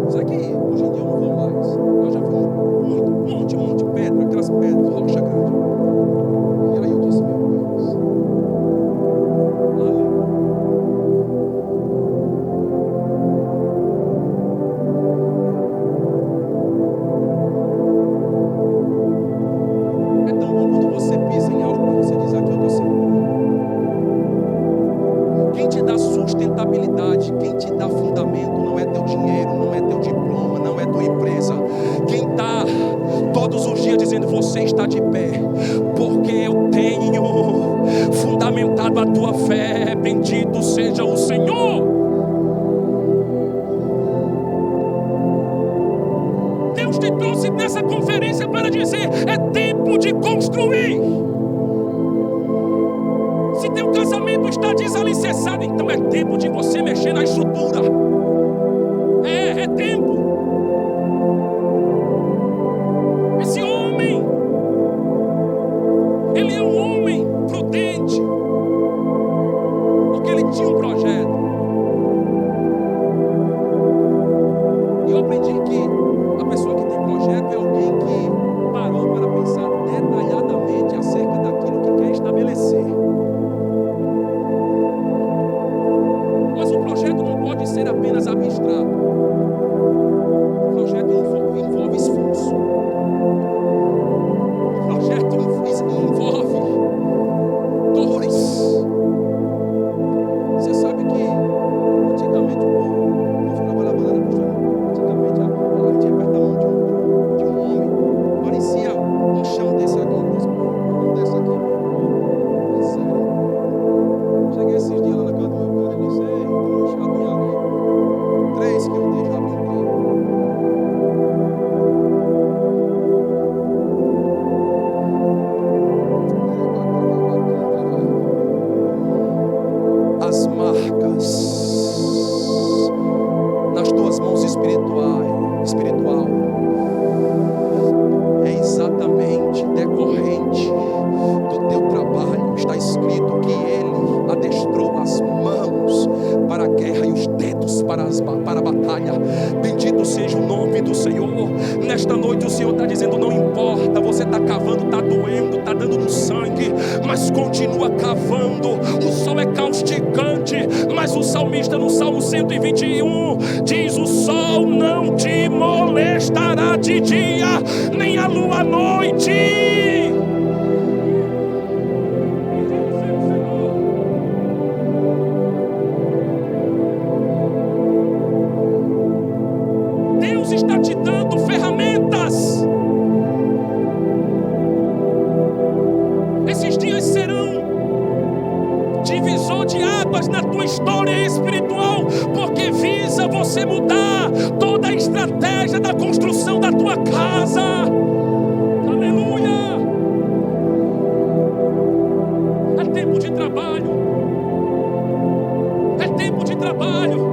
Isso aqui, hoje em dia eu não vou mais. Eu já fui monte, pedra, aquelas pedras, rocha grande. Bendito seja o Senhor. Deus te trouxe nessa conferência para dizer: é tempo de construir. Se teu casamento está desalicerçado, então é tempo de você mexer na estrutura. É tempo. Esse homem, ele é um homem prudente, porque ele tinha um projeto. E eu aprendi que a pessoa que tem projeto é alguém que parou para pensar detalhadamente acerca daquilo que quer estabelecer. Mas o projeto não pode ser apenas abstrato. O projeto envolve esforço. O projeto envolve dores. Você sabe que antigamente o povo trabalhava lá na construção. Antigamente a gente ia apertar a mão de um homem. Parecia um chão desse aqui. Um desse aqui. É sério. Cheguei esses dias lá na casa do meu pai e disse: ei, tem uma chavinha ali. 3 que eu dei, já brinquei. As marcas nas tuas mãos espiritual é exatamente decorrente do teu trabalho. Está escrito que ele adestrou as mãos para a guerra e os dedos para a batalha. Bendito seja o nome do Senhor. Nesta noite o Senhor está dizendo: não importa, você está cavando, está doendo, está dando no sangue, mas continua cavando. O sol é causticante, mas o salmista no Salmo 121 diz: o sol não te molestará de dia, nem a lua à noite. Deus está te dando ferramentas. Esses dias serão divisor de águas na tua história espiritual, porque visa você mudar toda a estratégia da construção da tua casa. Aleluia! É tempo de trabalho. É tempo de trabalho.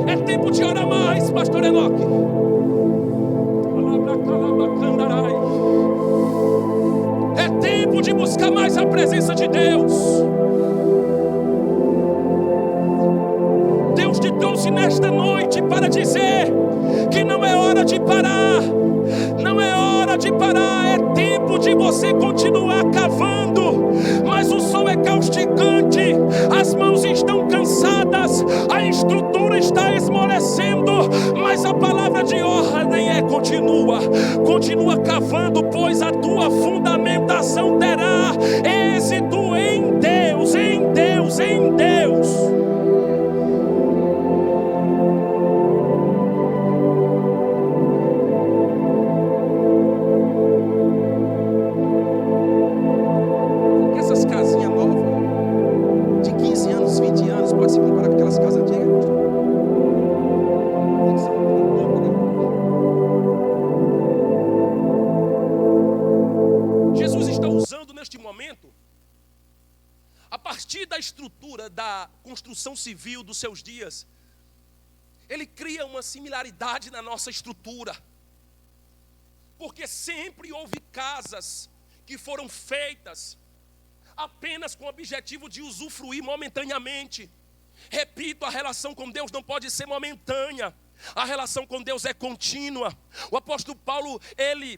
É tempo de orar mais, pastor Enoque. É tempo de buscar mais a presença de Deus. Deus te trouxe nesta noite para dizer que não é hora de parar. Não é hora de parar. É tempo de você continuar cavando. Mas o sol é causticante, as mãos estão cansadas, a estrutura está esmorecendo, mas a palavra de ordem é: continua cavando, pois a tua fundamentação terá êxito em Deus, em Deus, em Deus. Essas casinhas novas de 15 anos, 20 anos, pode se comparar com aquelas casas antigas? Tem que ser uma coisa louca, né? Jesus está usando neste momento, a partir da estrutura da construção civil dos seus dias, ele cria uma similaridade na nossa estrutura, porque sempre houve casas que foram feitas apenas com o objetivo de usufruir momentaneamente. Repito, a relação com Deus não pode ser momentânea. A relação com Deus é contínua. O apóstolo Paulo, ele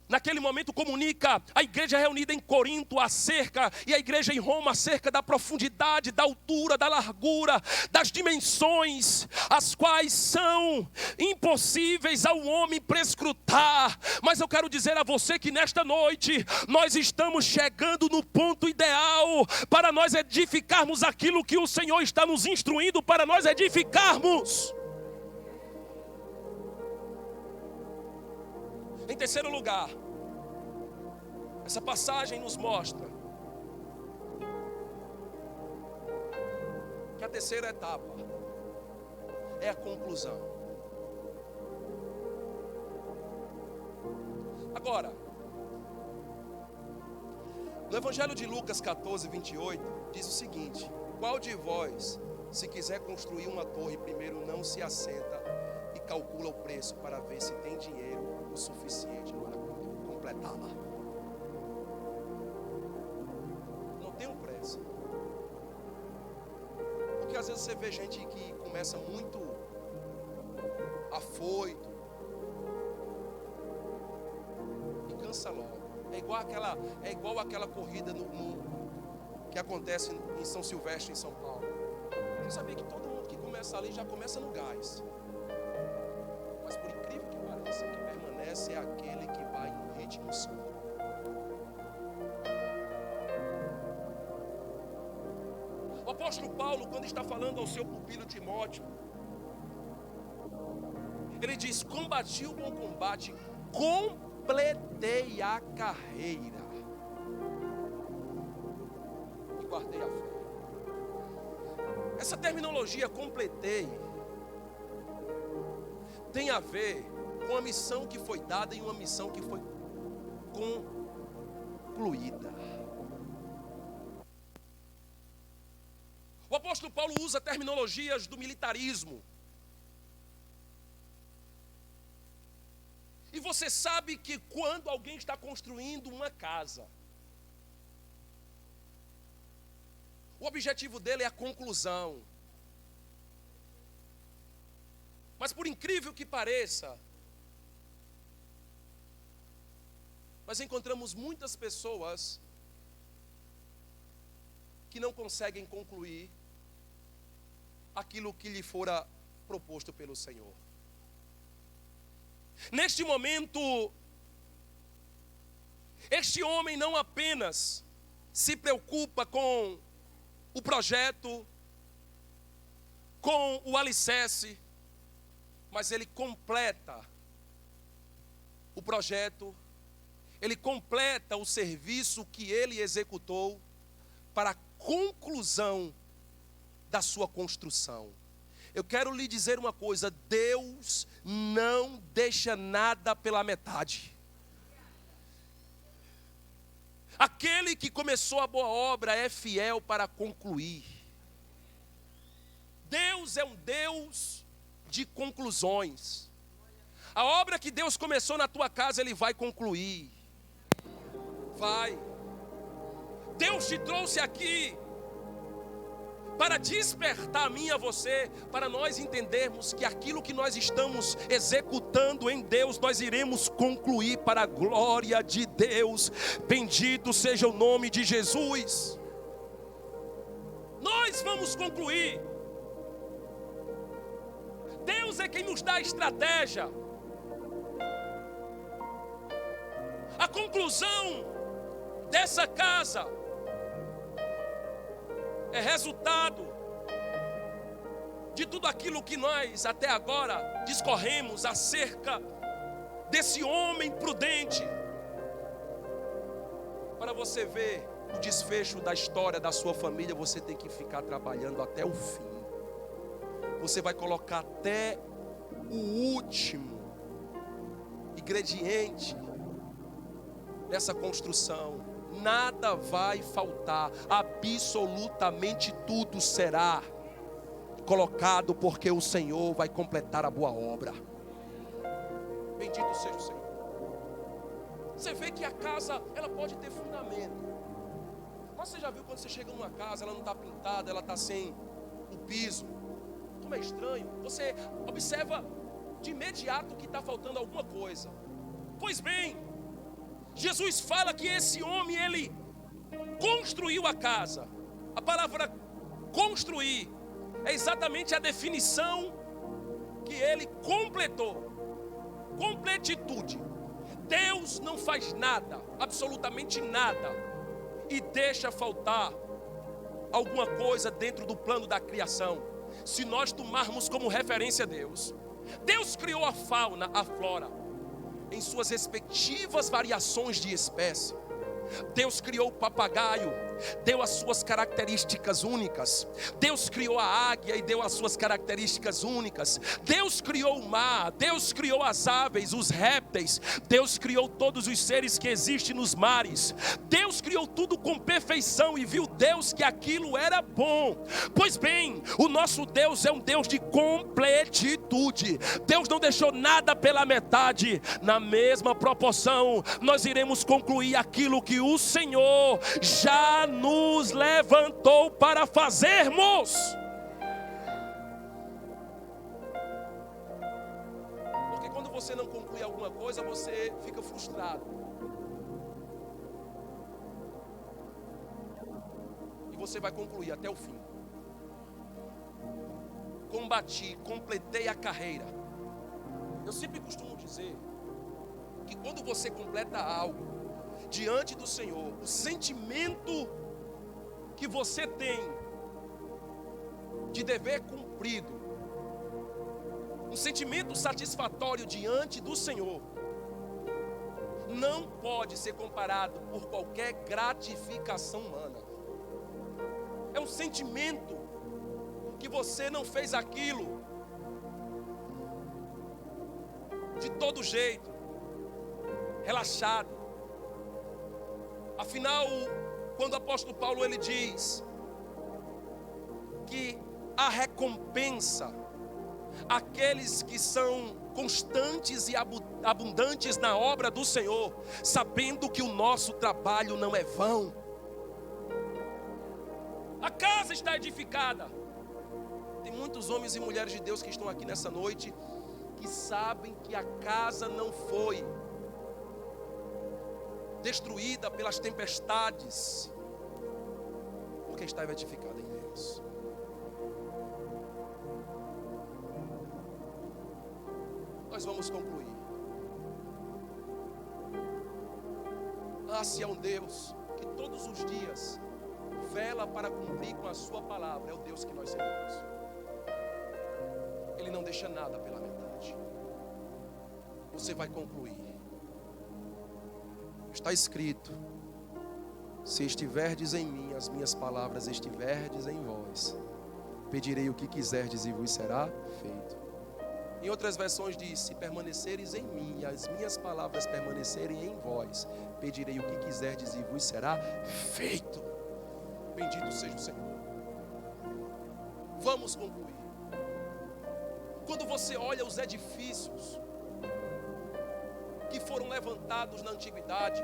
naquele momento comunica a igreja reunida em Corinto acerca, e a igreja em Roma acerca da profundidade, da altura, da largura, das dimensões, as quais são impossíveis ao homem prescrutar. Mas eu quero dizer a você que nesta noite nós estamos chegando no ponto ideal para nós edificarmos aquilo que o Senhor está nos instruindo para nós edificarmos. Em terceiro lugar, essa passagem nos mostra que a terceira etapa é a conclusão. Agora, no Evangelho de Lucas 14, 28, diz o seguinte: qual de vós, se quiser construir uma torre, primeiro não se assenta e calcula o preço para ver se tem dinheiro o suficiente para completá-la? Não tenham pressa. Porque às vezes você vê gente que começa muito afoito e cansa logo. É igual aquela corrida que acontece em São Silvestre, em São Paulo. Você sabia que todo mundo que começa ali já começa no gás. Mas por incrível que pareça, o que permanece é aquele que vai no ritmo seguro. O apóstolo Paulo, quando está falando ao seu pupilo Timóteo, ele diz: combati o bom combate, completei a carreira e guardei a fé. Essa terminologia completei tem a ver com a missão que foi dada e uma missão que foi concluída. O apóstolo Paulo usa terminologias do militarismo. E você sabe que quando alguém está construindo uma casa, o objetivo dele é a conclusão. Mas por incrível que pareça, nós encontramos muitas pessoas que não conseguem concluir aquilo que lhe fora proposto pelo Senhor. Neste momento, este homem não apenas se preocupa com o projeto, com o alicerce, mas ele completa o projeto, ele completa o serviço que ele executou para a conclusão da sua construção. Eu quero lhe dizer uma coisa: Deus não deixa nada pela metade. Aquele que começou a boa obra é fiel para concluir. Deus é um Deus de conclusões. A obra que Deus começou na tua casa, Ele vai concluir. Vai. Deus te trouxe aqui para despertar a mim e a você, para nós entendermos que aquilo que nós estamos executando em Deus, nós iremos concluir para a glória de Deus. Bendito seja o nome de Jesus. Nós vamos concluir. Deus é quem nos dá a estratégia. A conclusão dessa casa é resultado de tudo aquilo que nós até agora discorremos acerca desse homem prudente. Para você ver o desfecho da história da sua família, você tem que ficar trabalhando até o fim. Você vai colocar até o último ingrediente nessa construção. Nada vai faltar, absolutamente tudo será colocado, porque o Senhor vai completar a boa obra. Bendito seja o Senhor. Você vê que a casa, ela pode ter fundamento. Mas você já viu quando você chega numa casa, ela não está pintada, ela está sem o piso? Como é estranho. Você observa de imediato que está faltando alguma coisa. Pois bem, Jesus fala que esse homem, ele construiu a casa. A palavra construir é exatamente a definição que ele completou. Completitude. Deus não faz nada, absolutamente nada, e deixa faltar alguma coisa dentro do plano da criação. Se nós tomarmos como referência Deus, Deus criou a fauna, a flora, em suas respectivas variações de espécie. Deus criou o papagaio, deu as suas características únicas. Deus criou a águia e deu as suas características únicas. Deus criou o mar, Deus criou as aves, os répteis. Deus criou todos os seres que existem nos mares. Deus criou tudo com perfeição e viu Deus que aquilo era bom. Pois bem, o nosso Deus é um Deus de completitude. Deus não deixou nada pela metade. Na mesma proporção, nós iremos concluir aquilo que o Senhor já nos levantou para fazermos. Porque quando você não conclui alguma coisa, você fica frustrado. E você vai concluir até o fim. Combati, completei a carreira. Eu sempre costumo dizer que quando você completa algo diante do Senhor, o sentimento que você tem de dever cumprido, um sentimento satisfatório diante do Senhor, não pode ser comparado por qualquer gratificação humana. É um sentimento que você não fez aquilo de todo jeito, relaxado. Afinal, quando o apóstolo Paulo ele diz que a recompensa aqueles que são constantes e abundantes na obra do Senhor, sabendo que o nosso trabalho não é vão. A casa está edificada. Tem muitos homens e mulheres de Deus que estão aqui nessa noite que sabem que a casa não foi destruída pelas tempestades, porque estava edificada em Deus. Nós vamos concluir. Se é um Deus que todos os dias vela para cumprir com a sua palavra, é o Deus que nós servimos. Ele não deixa nada pela metade. Você vai concluir. Está escrito: se estiverdes em mim, as minhas palavras estiverdes em vós, pedirei o que quiserdes e vos será feito. Em outras versões diz: se permaneceres em mim e as minhas palavras permanecerem em vós, pedirei o que quiserdes e vos será feito. Bendito seja o Senhor. Vamos concluir. Quando você olha os edifícios que foram levantados na antiguidade,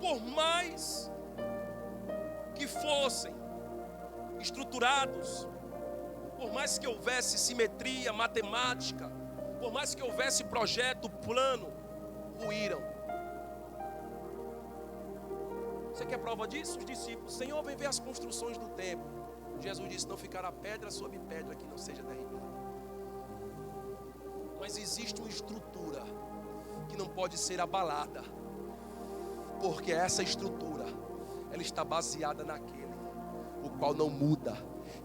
por mais que fossem estruturados, por mais que houvesse simetria matemática, por mais que houvesse projeto, plano, ruíram. Você quer prova disso? Os discípulos: Senhor, vem ver as construções do templo. Jesus disse: não ficará pedra sobre pedra que não seja derribada. Mas existe uma estrutura que não pode ser abalada, porque essa estrutura, ela está baseada naquele, o qual não muda.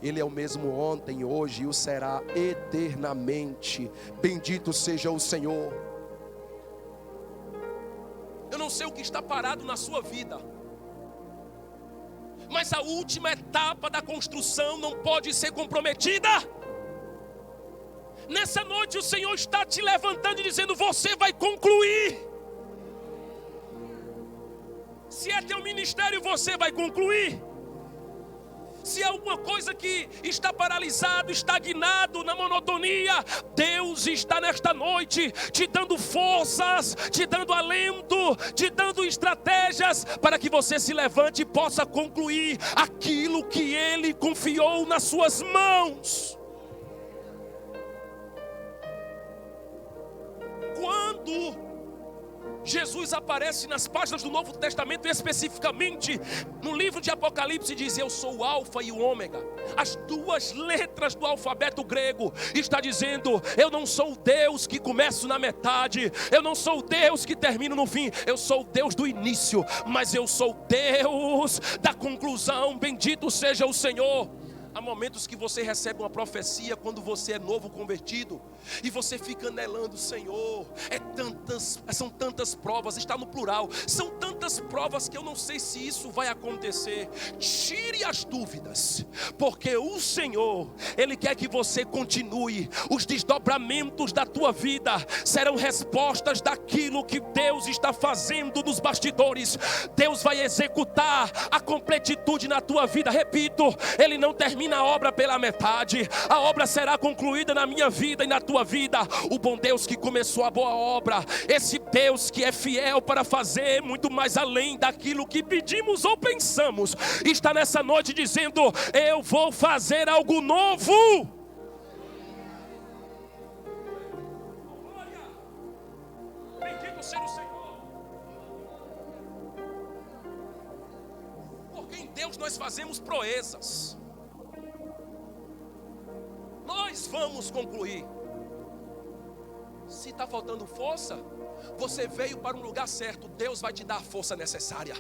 Ele é o mesmo ontem, hoje e o será eternamente. Bendito seja o Senhor. Eu não sei o que está parado na sua vida, mas a última etapa da construção não pode ser comprometida. Nessa noite o Senhor está te levantando e dizendo: você vai concluir. Se é teu ministério, você vai concluir. Se é alguma coisa que está paralisado, estagnado na monotonia, Deus está nesta noite te dando forças, te dando alento, te dando estratégias para que você se levante e possa concluir aquilo que Ele confiou nas suas mãos. Quando Jesus aparece nas páginas do Novo Testamento, especificamente no livro de Apocalipse, diz: eu sou o Alfa e o Ômega. As duas letras do alfabeto grego está dizendo: eu não sou o Deus que começo na metade, eu não sou o Deus que termino no fim, eu sou o Deus do início, mas eu sou o Deus da conclusão. Bendito seja o Senhor. Há momentos que você recebe uma profecia quando você é novo convertido e você fica anelando: Senhor, são tantas provas, está no plural, são tantas provas que eu não sei se isso vai acontecer. Tire as dúvidas, porque o Senhor, Ele quer que você continue. Os desdobramentos da tua vida serão respostas daquilo que Deus está fazendo nos bastidores. Deus vai executar a completitude na tua vida. Repito, Ele não termina a obra pela metade. A obra será concluída na minha vida e na tua vida. O bom Deus que começou a boa obra, esse Deus que é fiel para fazer muito mais além daquilo que pedimos ou pensamos, está nessa noite dizendo: eu vou fazer algo novo. Bendito seja o Senhor. Porque em Deus nós fazemos proezas. Nós vamos concluir. Se está faltando força, você veio para um lugar certo. Deus vai te dar a força necessária.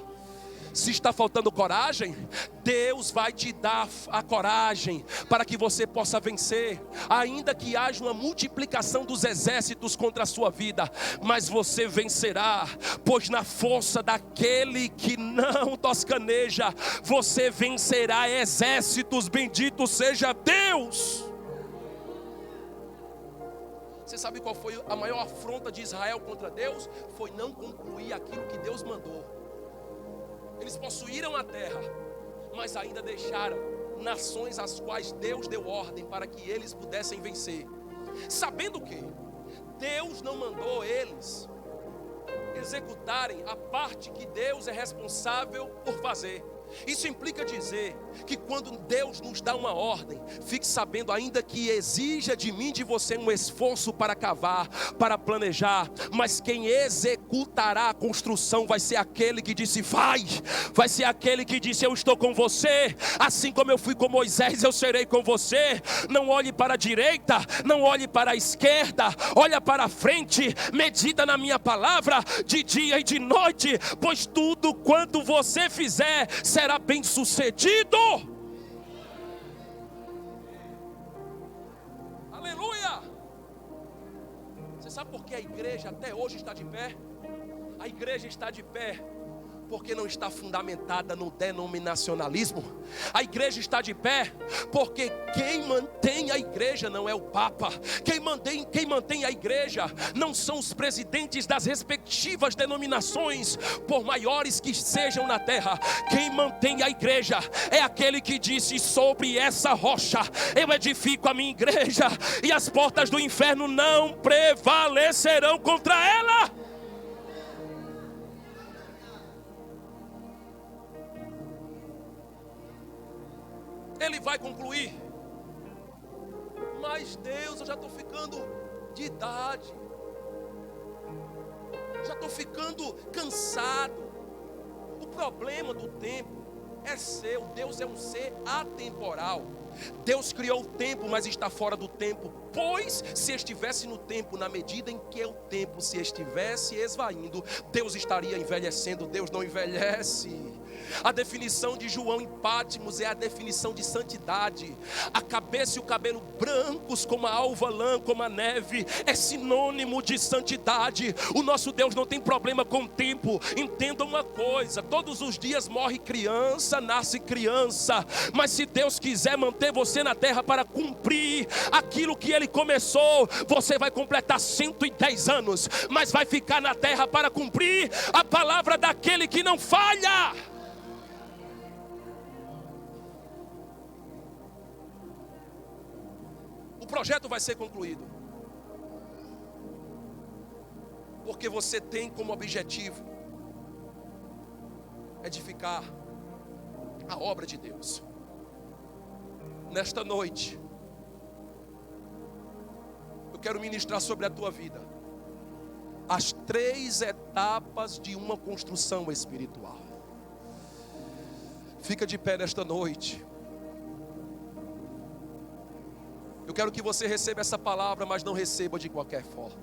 Se está faltando coragem, Deus vai te dar a coragem para que você possa vencer. Ainda que haja uma multiplicação dos exércitos contra a sua vida, mas você vencerá, pois na força daquele que não toscaneja, você vencerá exércitos. Bendito seja Deus. Você sabe qual foi a maior afronta de Israel contra Deus? Foi não concluir aquilo que Deus mandou. Eles possuíram a terra, mas ainda deixaram nações às quais Deus deu ordem para que eles pudessem vencer. Sabendo que Deus não mandou eles executarem a parte que Deus é responsável por fazer. Isso implica dizer que quando Deus nos dá uma ordem, fique sabendo, ainda que exija de mim, de você, um esforço para cavar, para planejar, mas quem executará a construção vai ser aquele que disse vai ser aquele que disse: eu estou com você, assim como eu fui com Moisés, eu serei com você. Não olhe para a direita, não olhe para a esquerda, olha para a frente, medita na minha palavra de dia e de noite, pois tudo quanto você fizer será bem sucedido. Aleluia. Você sabe por que a igreja até hoje está de pé? A igreja está de pé porque não está fundamentada no denominacionalismo. A igreja está de pé porque quem mantém a igreja não é o Papa. Quem mantém a igreja não são os presidentes das respectivas denominações, por maiores que sejam na terra. Quem mantém a igreja é aquele que disse: sobre essa rocha eu edifico a minha igreja, e as portas do inferno não prevalecerão contra ela. Ele vai concluir. Mas Deus, eu já estou ficando de idade, já estou ficando cansado. O problema do tempo é seu. Deus é um ser atemporal. Deus criou o tempo, mas está fora do tempo. Pois se estivesse no tempo, na medida em que o tempo se estivesse esvaindo, Deus estaria envelhecendo. Deus não envelhece. A definição de João em Pátimos é a definição de santidade. A cabeça e o cabelo brancos como a alva lã, como a neve, é sinônimo de santidade. O nosso Deus não tem problema com o tempo. Entenda uma coisa: todos os dias morre criança, nasce criança. Mas se Deus quiser manter você na terra para cumprir aquilo que Ele começou, você vai completar 110 anos, mas vai ficar na terra para cumprir a palavra daquele que não falha. O projeto vai ser concluído, porque você tem como objetivo edificar a obra de Deus. Nesta noite, eu quero ministrar sobre a tua vida as 3 etapas de uma construção espiritual. Fica de pé nesta noite. Eu quero que você receba essa palavra, mas não receba de qualquer forma.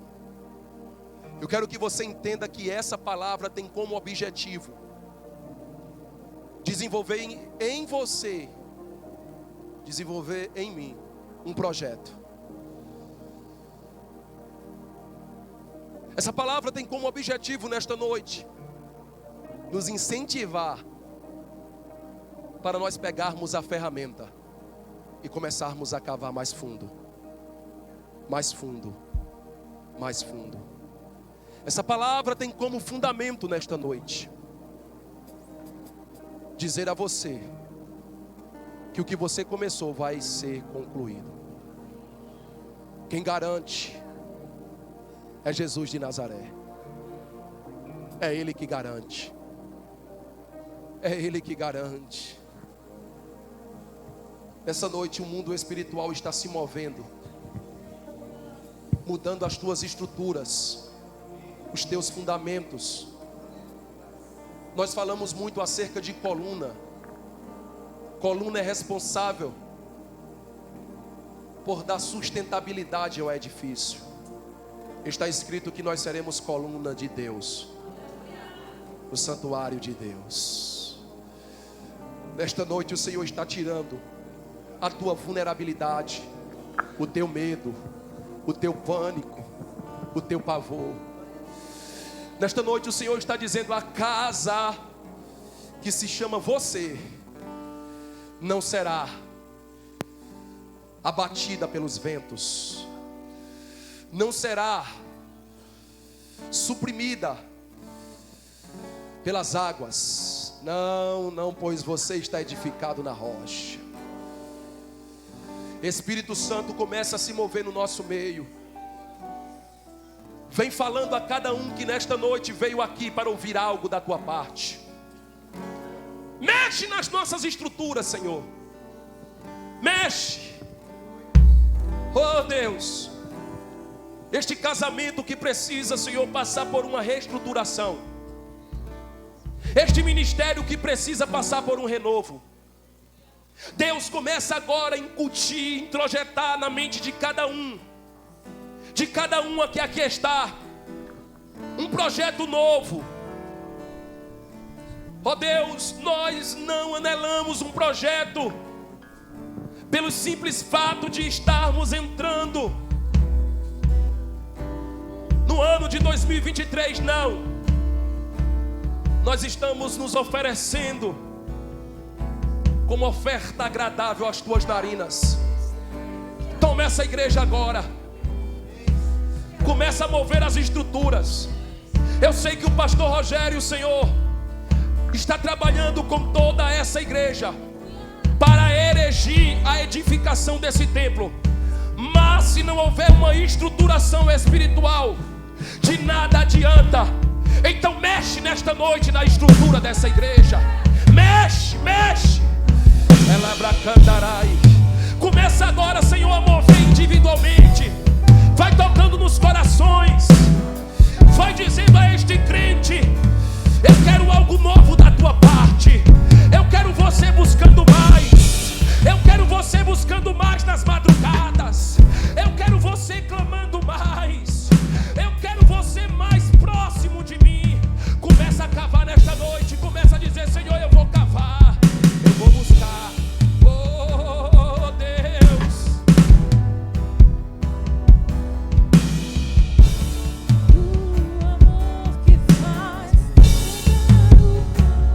Eu quero que você entenda que essa palavra tem como objetivo desenvolver em você desenvolver em mim um projeto. Essa palavra tem como objetivo nesta noite nos incentivar para nós pegarmos a ferramenta e começarmos a cavar mais fundo, mais fundo, mais fundo. Essa palavra tem como fundamento nesta noite dizer a você que o que você começou vai ser concluído. Quem garante é Jesus de Nazaré. É Ele que garante. É Ele que garante. Nessa noite o mundo espiritual está se movendo, mudando as tuas estruturas, os teus fundamentos. Nós falamos muito acerca de coluna. Coluna é responsável por dar sustentabilidade ao edifício. Está escrito que nós seremos coluna de Deus, o santuário de Deus. Nesta noite o Senhor está tirando a tua vulnerabilidade, o teu medo, o teu pânico, o teu pavor. Nesta noite o Senhor está dizendo: a casa que se chama você não será abatida pelos ventos, não será suprimida pelas águas. Não, pois você está edificado na rocha. Espírito Santo começa a se mover no nosso meio. Vem falando a cada um que nesta noite veio aqui para ouvir algo da tua parte. Mexe nas nossas estruturas, Senhor. Mexe. Oh Deus, este casamento que precisa, Senhor, passar por uma reestruturação. Este ministério que precisa passar por um renovo. Deus, começa agora a incutir, introjetar na mente de cada um que aqui está, um projeto novo. Ó Deus, nós não anelamos um projeto pelo simples fato de estarmos entrando no ano de 2023, não. Nós estamos nos oferecendo como oferta agradável às tuas narinas. Toma essa igreja agora. Começa a mover as estruturas. Eu sei que o pastor Rogério, Senhor, está trabalhando com toda essa igreja para erigir a edificação desse templo. Mas se não houver uma estruturação espiritual, de nada adianta. Então mexe nesta noite na estrutura dessa igreja. Mexe, mexe. Ela abracandarai. Começa agora, Senhor, a mover individualmente. Vai tocando nos corações. Vai dizendo a este crente: eu quero algo novo da tua parte. Eu quero você buscando mais. Eu quero você buscando mais nas madrugadas. Eu quero você clamando mais. Eu quero você mais próximo de mim. Começa a cavar nesta noite. Começa a dizer: Senhor, eu vou cavar. Eu vou buscar. Oh Deus. O amor que faz mudar o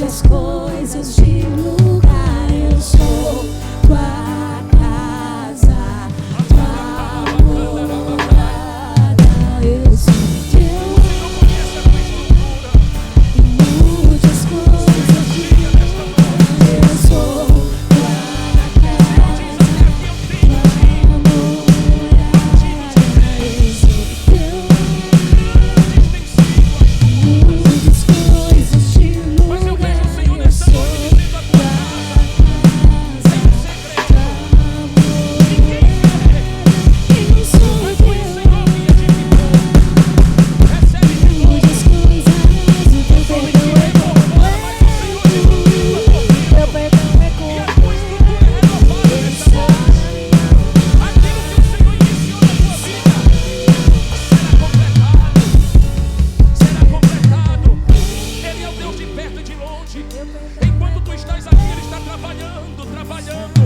mude as coisas de lugar. Eu sou tua casa, tua morada. Eu sou teu e mude as coisas de lugar. Eu sou tua casa, tua morada. Eu sou teu. Mude as coisas de lugar. Mas eu vejo o Senhor nessa noite dizendo a tua casa, sem segredo. Ninguém vê. Mas foi o Senhor que edificou. Recebe de novo. Mude as coisas, o teu perdão é Mas o Senhor edificou a tua vida. teu perdão é E a tua estrutura é renovada nessa noite. Aquilo que o Senhor iniciou na tua vida será completado. Ele é o Deus de perto e de longe. Enquanto tu estás aqui, Ele está trabalhando, trabalhando.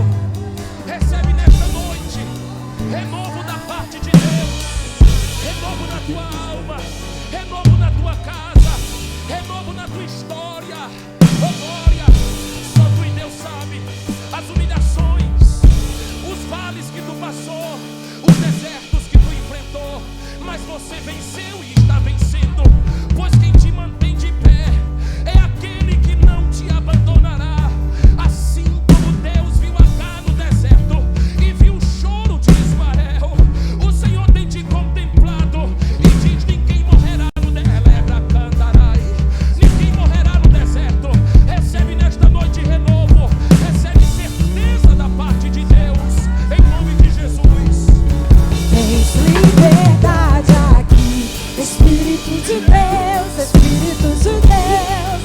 Recebe nesta noite renovo da parte de Deus, renovo na tua alma, renovo na tua casa, renovo na tua história. Oh glória, só tu e Deus sabe as humilhações, os vales que tu passou, os desertos que tu enfrentou, mas você venceu e está vencendo, pois quem te mantém de pé é aquele que não te abandonará. Assim como Deus viu Agar no deserto e viu o choro de Ismael, o Senhor tem te contemplado e diz: ninguém morrerá no Cantarai, ninguém morrerá no deserto. Recebe nesta noite renovo, recebe certeza da parte de Deus, em nome de Jesus. Tens liberdade aqui, Espírito de Deus, Espírito de Deus.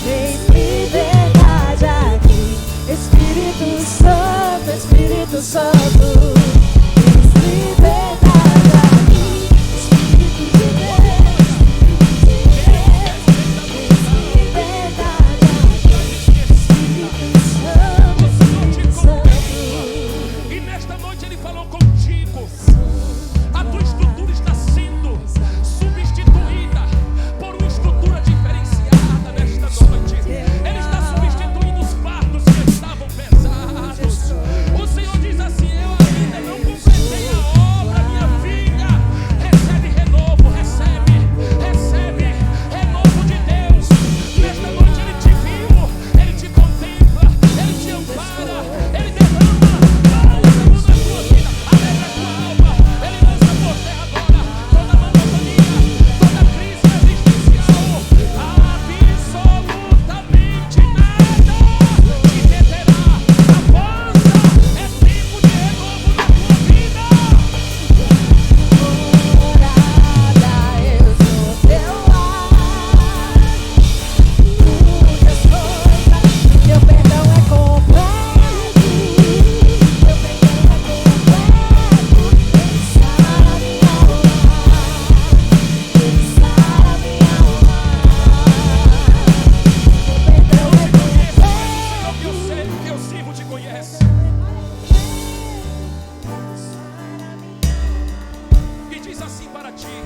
Tens liberdade aqui, Espírito Santo, Espírito Santo. Tens liberdade aqui, Espírito de Deus, Tens liberdade aqui, Espírito Santo, Espírito Santo. E nesta noite Ele falou contigo. A tua estrutura está sendo substituída por uma estrutura diferenciada nesta noite. Ele está substituindo os fardos que estavam pesados. O Senhor diz assim: eu ainda não completei a obra, minha filha. Recebe renovo, recebe renovo de Deus. Nesta noite Ele te viu, Ele te contempla, Ele te ampara, Ele derrama bálsamo na tua vida, alegra a tua alma. Ele lança por terra agora toda monotonia, toda crise existencial. Absolutamente nada te deterá. Avança, é tempo de renovo na tua vida. Morada, eu sou teu lar. Mude as coisas, teu perdão é completo. Teu perdão é completo. Ele sara minha alma. Ele sara minha alma. Teu perdão é completo. Que eu sei, que eu sirvo te conhece. E diz assim para ti: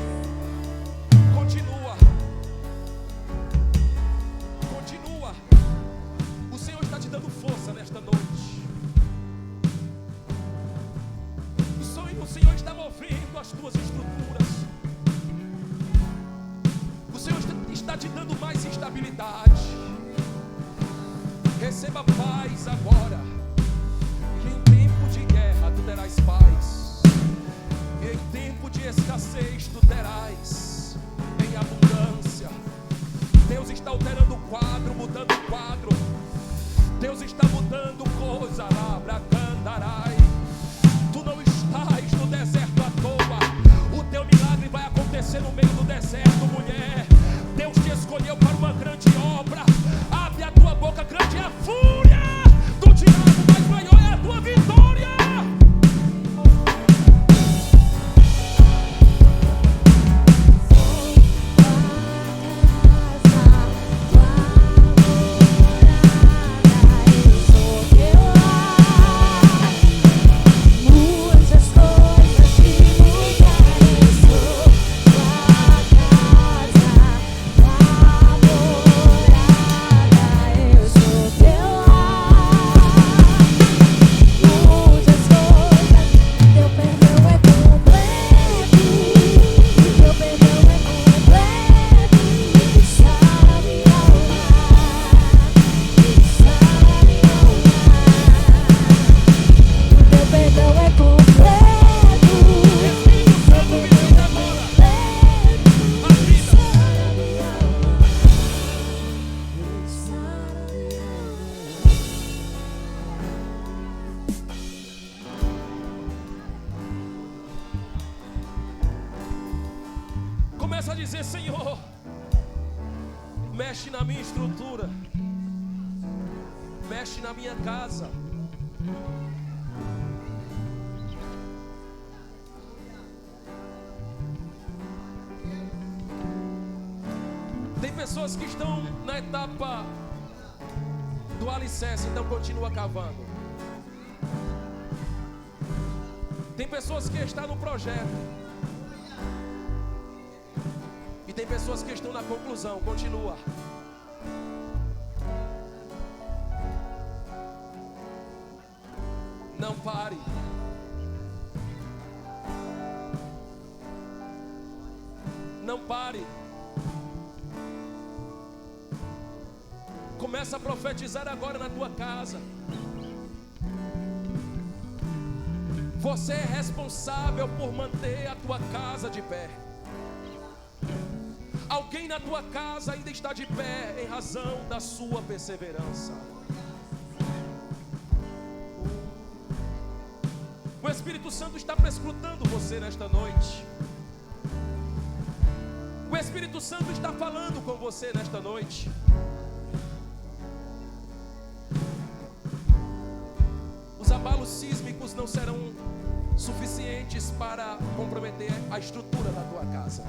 continua, continua. O Senhor está te dando força nesta noite. O Senhor está movendo as tuas estruturas. O Senhor está te dando mais estabilidade. Receba paz agora. E em tempo de guerra tu terás paz. E em tempo de escassez tu terás em abundância. Deus está alterando o quadro, mudando o quadro. Deus está mudando coisa lá, Bracandarai. Tu não estás no deserto à toa. O teu milagre vai acontecer no meio do deserto, mulher. Deus te escolheu para uma grande obra. Abre a tua boca, grande é a fúria do diabo, mas maior é a tua vitória. Tua casa, tua morada, eu sou teu lar. dizer: Senhor, mexe na minha estrutura, mexe na minha casa. Tem pessoas que estão na etapa do alicerce, então continua cavando. Tem pessoas que estão no projeto. E tem pessoas que estão na conclusão, continua. Não pare. Não pare. Começa a profetizar agora na tua casa. Você é responsável por manter a tua casa de pé. Alguém na tua casa ainda está de pé em razão da sua perseverança. O Espírito Santo está prescrutando você nesta noite. O Espírito Santo está falando com você nesta noite. Os abalos sísmicos não serão suficientes para comprometer a estrutura da tua casa.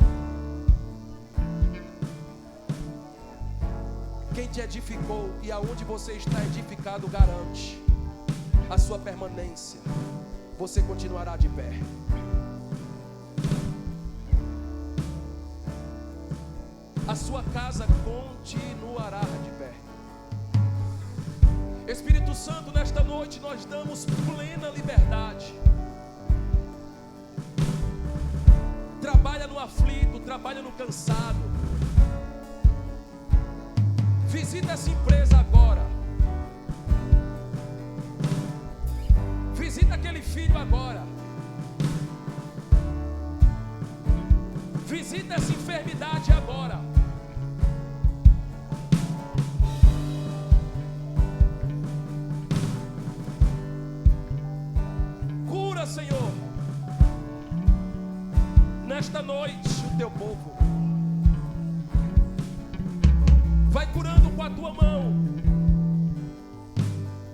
Quem te edificou e aonde você está edificado garante a sua permanência. Você continuará de pé. A sua casa continuará de pé. Espírito Santo, nesta noite nós damos plena liberdade. Trabalha no aflito, trabalha no cansado. Visita essa empresa agora. Visita aquele filho agora. Visita essa enfermidade agora. Cura, Senhor, nesta noite o teu povo. Vai curando com a tua mão.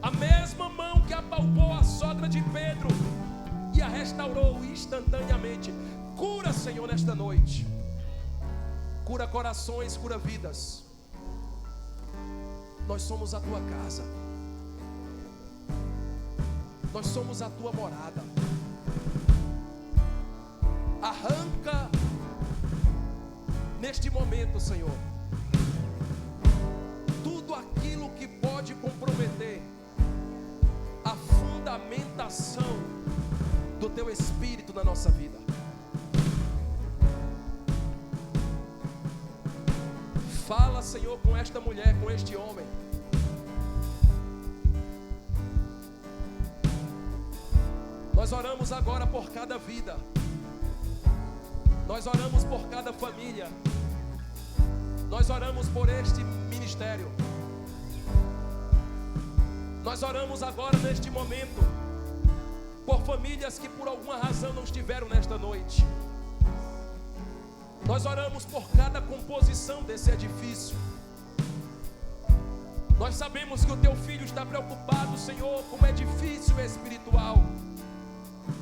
A mesma mão que apalpou a sogra de Pedro e a restaurou instantaneamente. Cura, Senhor, nesta noite. Cura corações, cura vidas. Nós somos a tua casa. Nós somos a tua morada. Arranca neste momento, Senhor, tudo aquilo que pode comprometer a fundamentação do teu Espírito na nossa vida. Fala, Senhor, com esta mulher, com este homem. Nós oramos agora por cada vida. Nós oramos por cada família. Nós oramos por este ministério. Nós oramos agora neste momento por famílias que por alguma razão não estiveram nesta noite. Nós oramos por cada composição desse edifício. Nós sabemos que o teu filho está preocupado, Senhor, com o edifício espiritual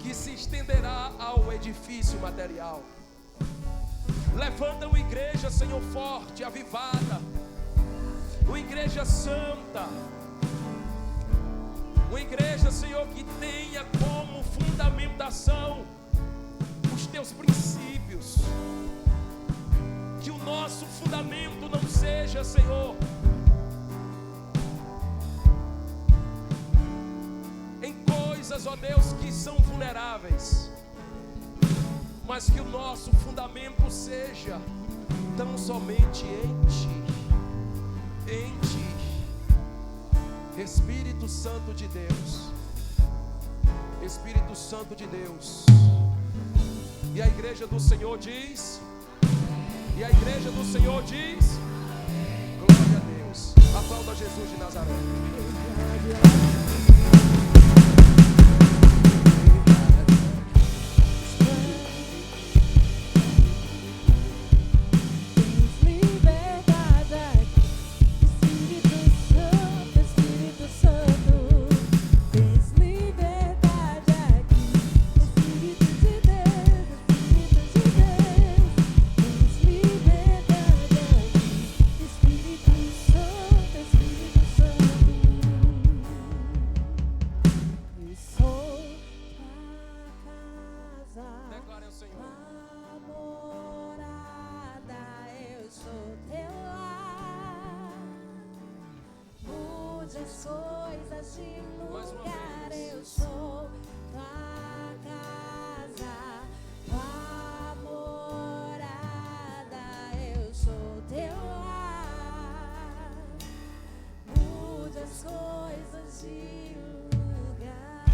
que se estenderá ao edifício material. Levanta uma igreja, Senhor, forte, avivada, uma igreja santa, uma igreja, Senhor, que tenha como fundamentação os teus princípios. Que o nosso fundamento não seja, Senhor, em coisas, ó Deus, que são vulneráveis, mas que o nosso fundamento seja tão somente em Ti, em Ti. Espírito Santo de Deus, Espírito Santo de Deus. E a igreja do Senhor diz, e a igreja do Senhor diz, glória a Deus. Aplauda Jesus de Nazaré. as coisas de Mais uma lugar. vez. Eu sou tua casa, tua morada. Eu sou teu lar. Mude as coisas de lugar.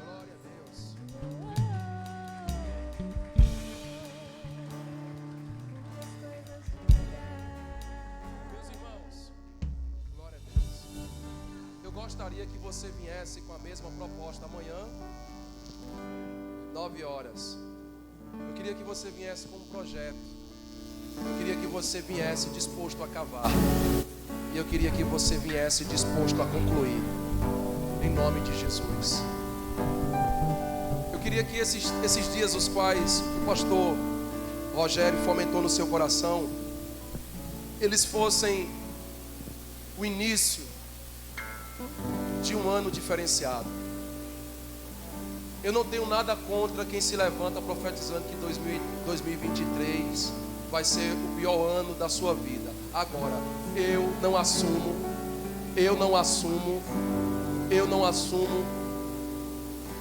Glória a Deus. Meus irmãos, glória a Deus. Eu gostaria que você viesse com a mesma proposta amanhã, 9 horas. Eu queria que você viesse com um projeto. Eu queria que você viesse disposto a cavar. E eu queria que você viesse disposto a concluir. Em nome de Jesus. Eu queria que esses dias os quais o pastor Rogério fomentou no seu coração, eles fossem o início de um ano diferenciado. Eu não tenho nada contra quem se levanta profetizando que 2023 vai ser o pior ano da sua vida. Agora, eu não assumo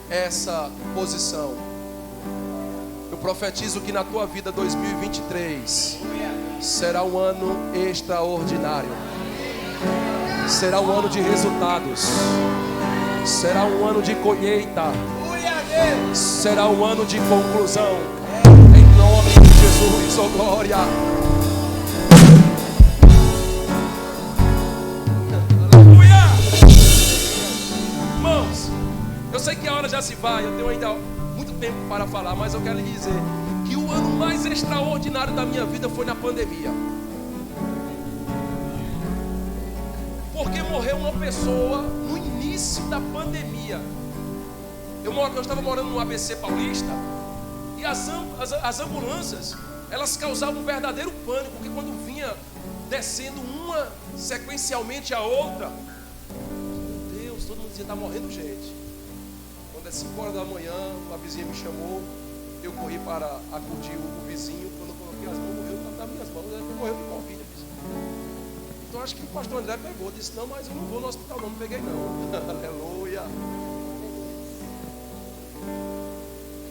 essa posição. Eu profetizo que na tua vida 2023 será um ano extraordinário. Será um ano de resultados. Será um ano de colheita. Será um ano de conclusão. Em nome de Jesus, oh glória. Aleluia. Irmãos, eu sei que a hora já se vai. Eu tenho ainda muito tempo para falar, mas eu quero lhe dizer que o ano mais extraordinário da minha vida foi na pandemia. Porque morreu uma pessoa no início da pandemia. Eu estava morando no ABC Paulista e as ambulâncias, elas causavam um verdadeiro pânico, porque quando vinha descendo uma sequencialmente a outra, meu Deus, todo mundo dizia, está morrendo gente. Quando é 5 horas da manhã, a vizinha me chamou, eu corri para acudir o vizinho. Quando eu coloquei as mãos, morreu nas minhas mãos, ele morreu de Covid. Então acho que o pastor André pegou, disse, não, mas eu não vou no hospital não peguei não. Aleluia.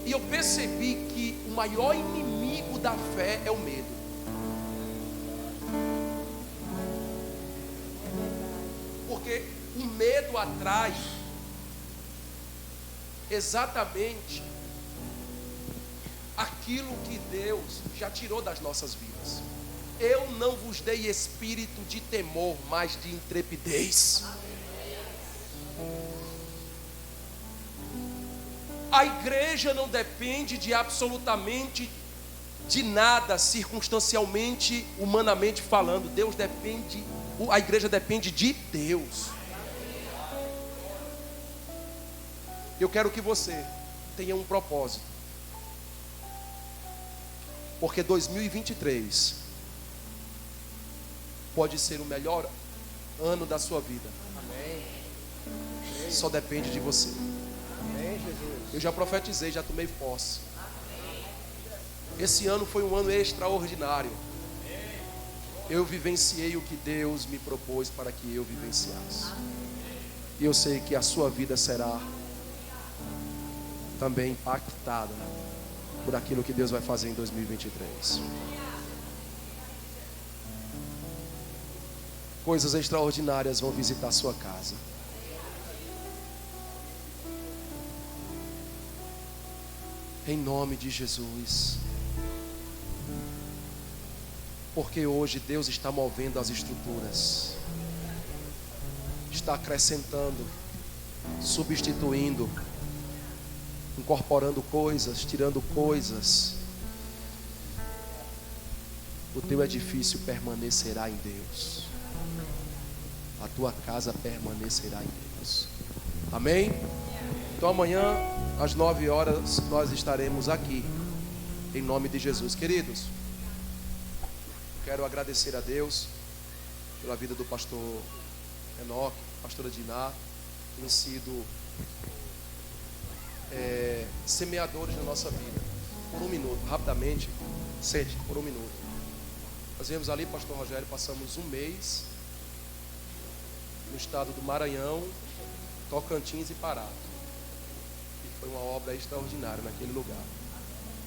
E eu percebi que o maior inimigo da fé é o medo. Porque o medo atrai exatamente aquilo que Deus já tirou das nossas vidas. Eu não vos dei espírito de temor, mas de intrepidez. A igreja não depende de absolutamente de nada, circunstancialmente, humanamente falando. A igreja depende de Deus. Eu quero que você tenha um propósito. Porque 2023 pode ser o melhor ano da sua vida. Amém. Só depende de você. Amém, Jesus. Eu já profetizei, já tomei posse. Esse ano foi um ano extraordinário. Eu vivenciei o que Deus me propôs para que eu vivenciasse. E eu sei que a sua vida será também impactada por aquilo que Deus vai fazer em 2023. Coisas extraordinárias vão visitar a sua casa. Em nome de Jesus. Porque hoje Deus está movendo as estruturas. Está acrescentando, substituindo, incorporando coisas, tirando coisas. O teu edifício permanecerá em Deus. A tua casa permanecerá em Deus. Amém? Então amanhã, às 9 horas, nós estaremos aqui. Em nome de Jesus. Queridos, quero agradecer a Deus pela vida do pastor Enoque, pastora Diná. Tem sido semeadores na nossa vida. Por um minuto, rapidamente, sente, por um minuto. Nós viemos ali, pastor Rogério, passamos um mês no estado do Maranhão, Tocantins e Pará. E foi uma obra extraordinária naquele lugar,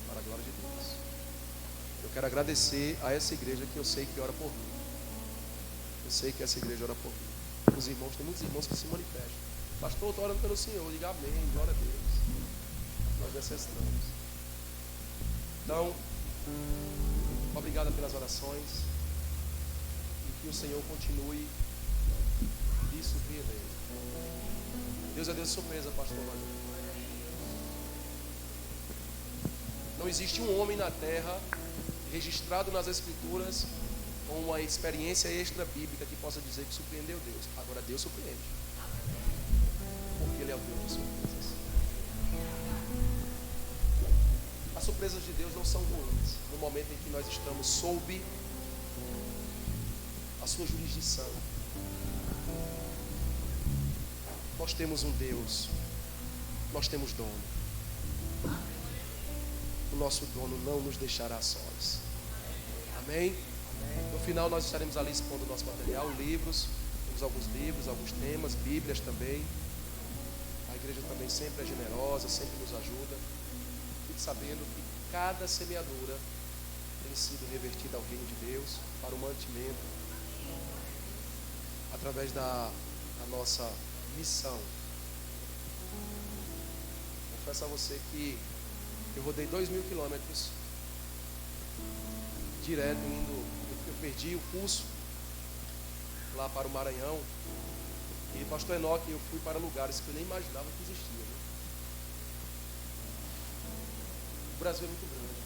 para a glória de Deus. Eu quero agradecer a essa igreja que eu sei que ora por mim. Eu sei que essa igreja ora por mim. Os irmãos, tem muitos irmãos que se manifestam. Pastor, estou orando pelo Senhor. Diga amém, glória a Deus. Nós necessitamos. Então, obrigado pelas orações. E que o Senhor continue lhe surpreendendo. Deus é Deus de surpresa, pastor. Não existe um homem na terra registrado nas Escrituras com uma experiência extra bíblica que possa dizer que surpreendeu Deus. Agora Deus surpreende, porque Ele é o Deus de surpresas. As surpresas de Deus não são ruins no momento em que nós estamos sob a sua jurisdição. Nós temos um Deus, nós temos dono. O nosso dono não nos deixará sós. Amém? No final nós estaremos ali expondo o nosso material, livros. Temos alguns livros, alguns temas, bíblias também. A igreja também sempre é generosa, sempre nos ajuda. Fique sabendo que cada semeadura tem sido revertida ao reino de Deus para o mantimento através da nossa missão. Confesso a você que eu rodei 2.000 quilômetros direto indo. Eu perdi o curso lá para o Maranhão. E pastor Enoque, eu fui para lugares que eu nem imaginava que existia, né? O Brasil é muito grande.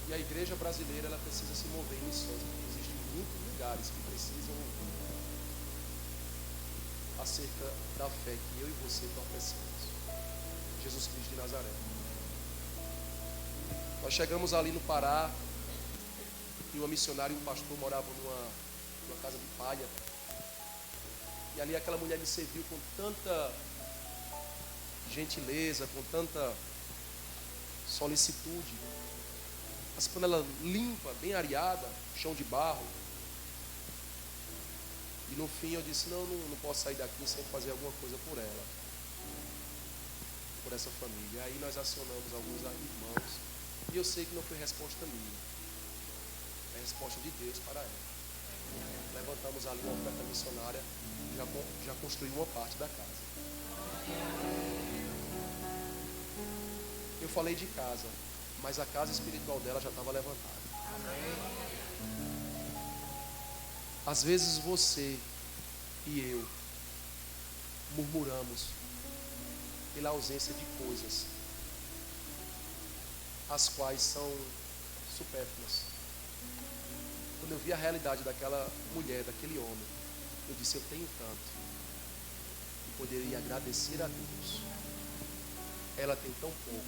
E a igreja brasileira, ela precisa se mover em missões, porque existem muitos lugares que precisam acerca da fé que eu e você professamos. Jesus Cristo de Nazaré. Nós chegamos ali no Pará e uma missionária e um pastor moravam numa casa de palha. E ali aquela mulher me serviu com tanta gentileza, com tanta solicitude. As panelas limpa, bem areada, chão de barro. E no fim eu disse, não posso sair daqui sem fazer alguma coisa por ela, por essa família. Aí nós acionamos alguns irmãos. E eu sei que não foi resposta minha, é resposta de Deus para ela. Levantamos ali uma oferta missionária, já construímos uma parte da casa. Eu falei de casa, mas a casa espiritual dela já estava levantada. Às vezes você e eu murmuramos pela ausência de coisas as quais são supérfluas. Quando eu vi a realidade daquela mulher, daquele homem, eu disse, eu tenho tanto e poderia agradecer a Deus. Ela tem tão pouco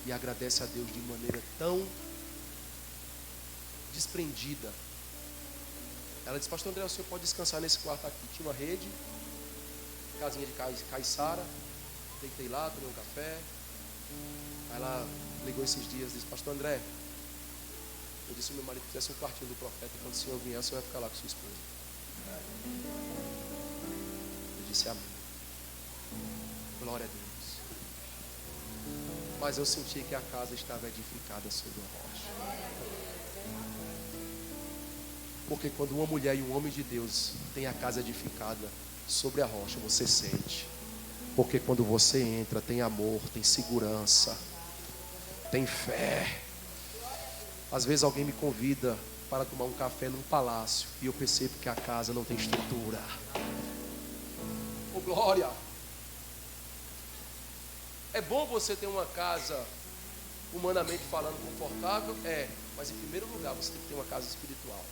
e agradece a Deus de maneira tão desprendida. Ela disse, pastor André, o senhor pode descansar nesse quarto aqui. Tinha uma rede, casinha de caiçara. Deitei lá, tomei um café. Aí ela ligou esses dias e disse, pastor André, eu disse ao meu marido que fizesse um quartinho do profeta, quando o senhor vier, o senhor vai ficar lá com sua esposa. Eu disse, amém. Glória a Deus. Mas eu senti que a casa estava edificada sobre a rocha. Porque quando uma mulher e um homem de Deus tem a casa edificada sobre a rocha, você sente. Porque quando você entra, tem amor, tem segurança, tem fé. Às vezes alguém me convida para tomar um café num palácio e eu percebo que a casa não tem estrutura. Oh, glória! É bom você ter uma casa, humanamente falando, confortável? É, mas em primeiro lugar você tem que ter uma casa espiritual.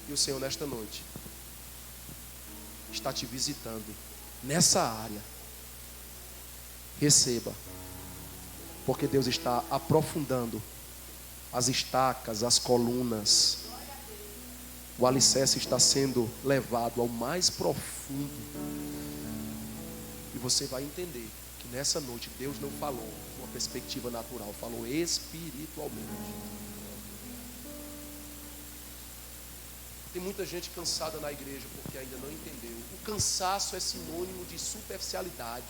E o Senhor nesta noite está te visitando nessa área. Receba, porque Deus está aprofundando as estacas, as colunas. O alicerce está sendo levado ao mais profundo. E você vai entender que nessa noite Deus não falou com uma perspectiva natural, falou espiritualmente. Tem muita gente cansada na igreja porque ainda não entendeu. O cansaço é sinônimo de superficialidade,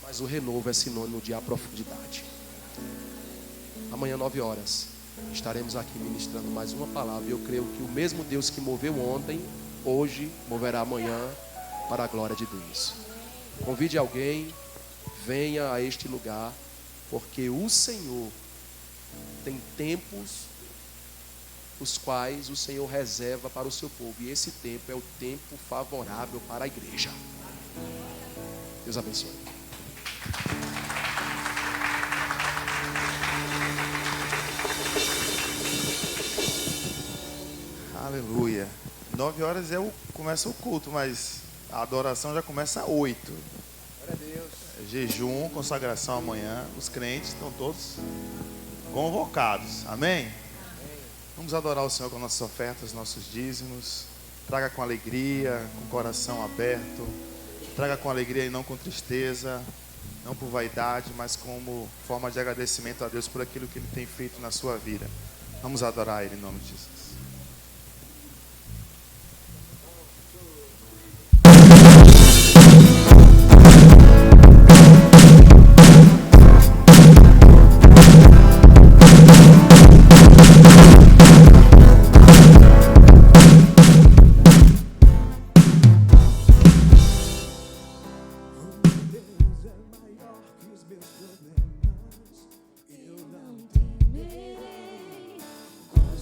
mas o renovo é sinônimo de profundidade. Amanhã, 9 horas, estaremos aqui ministrando mais uma palavra. E eu creio que o mesmo Deus que moveu ontem, hoje moverá amanhã para a glória de Deus. Convide alguém, venha a este lugar, porque o Senhor tem tempos os quais o Senhor reserva para o seu povo. E esse tempo é o tempo favorável para a igreja. Deus abençoe. Aleluia. 9 horas começa o culto, mas a adoração já começa às 8. Glória a Deus. Jejum, consagração amanhã. Os crentes estão todos convocados. Amém? Vamos adorar o Senhor com nossas ofertas, nossos dízimos. Traga com alegria, com o coração aberto. Traga com alegria e não com tristeza. Não por vaidade, mas como forma de agradecimento a Deus por aquilo que Ele tem feito na sua vida. Vamos adorar Ele em nome de Jesus.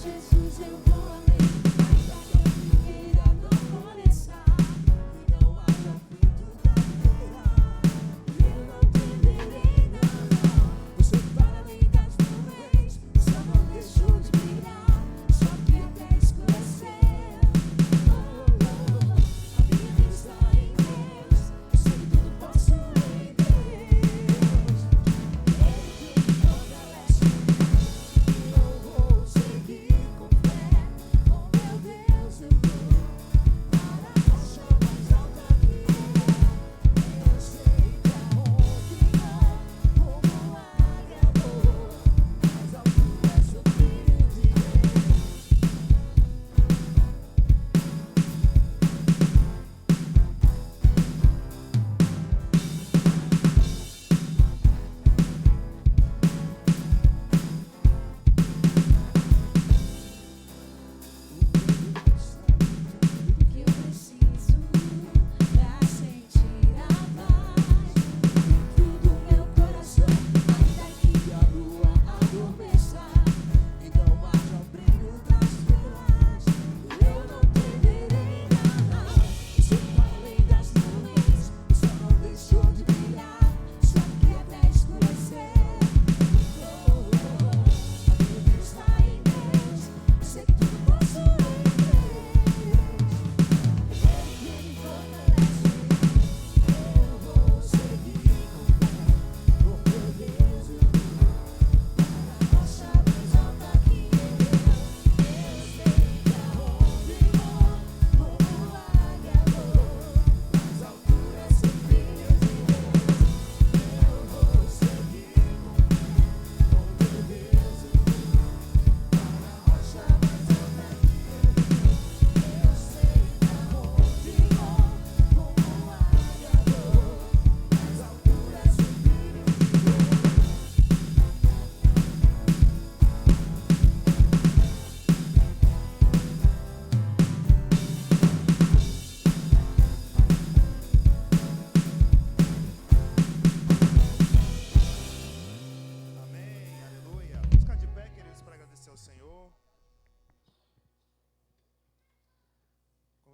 Jesus eu vou além, ainda que a figueira não floresça e não haja fruto da videira. Eu não temerei nada, você para além das nuvens, o sol não deixou de brilhar, só que até escurecer. A minha vista em Deus, eu sei que tudo posso em Deus. Ele que me fortalece, eu vou seguir.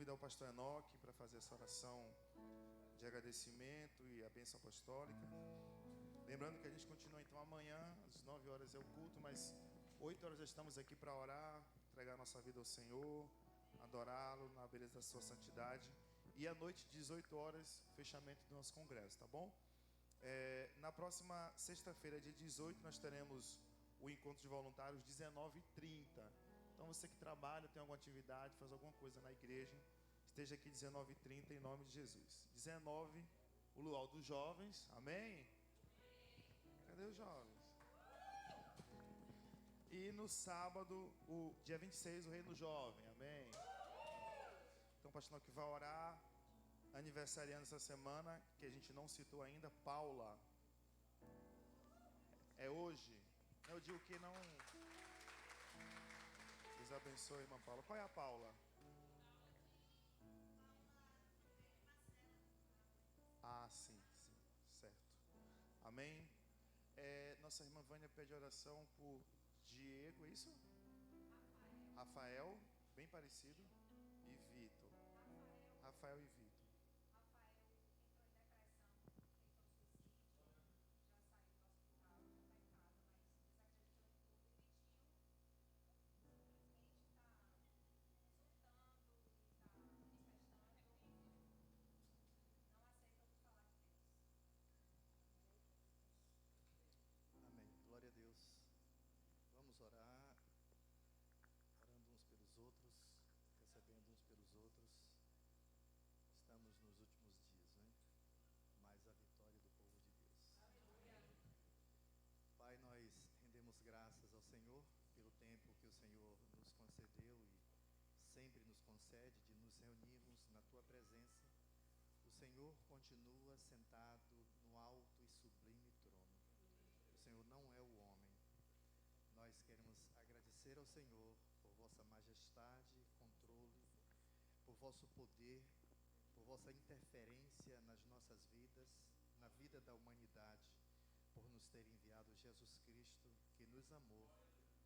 Convidar o pastor Enoque para fazer essa oração de agradecimento e a bênção apostólica. Lembrando que a gente continua então amanhã, às 9 horas é o culto, mas 8 horas já estamos aqui para orar, entregar nossa vida ao Senhor, adorá-lo na beleza da sua santidade. E à noite, 18 horas, fechamento do nosso congresso, tá bom? Na próxima sexta-feira, dia 18, nós teremos o encontro de voluntários, 19h30. Então você que trabalha, tem alguma atividade, faz alguma coisa na igreja, esteja aqui 19h30 em nome de Jesus. 19 o luau dos jovens, amém? Cadê os jovens? E no sábado, o dia 26, o Reino Jovem, amém? Então o pastor Enoque vai orar, aniversariando essa semana, que a gente não citou ainda, Paula. É hoje? É o dia que não... Deus abençoe, irmã Paula. Qual é a Paula? Ah, sim, certo. Amém? Nossa irmã Vânia pede oração por Diego, é isso? Rafael, bem parecido. E Vitor. Rafael e Vitor. Amém. Glória a Deus. Vamos orar, orando uns pelos outros, recebendo uns pelos outros. Estamos nos últimos dias, né? Mais a vitória do povo de Deus. Pai, nós rendemos graças ao Senhor pelo tempo que o Senhor nos concedeu e sempre nos concede de nos reunirmos na Tua presença. O Senhor continua sentado no alto e sublime trono. O Senhor não é o homem. Nós queremos agradecer ao Senhor por vossa majestade, controle, por vosso poder, por vossa interferência nas nossas vidas, na vida da humanidade, por nos ter enviado Jesus Cristo, que nos amou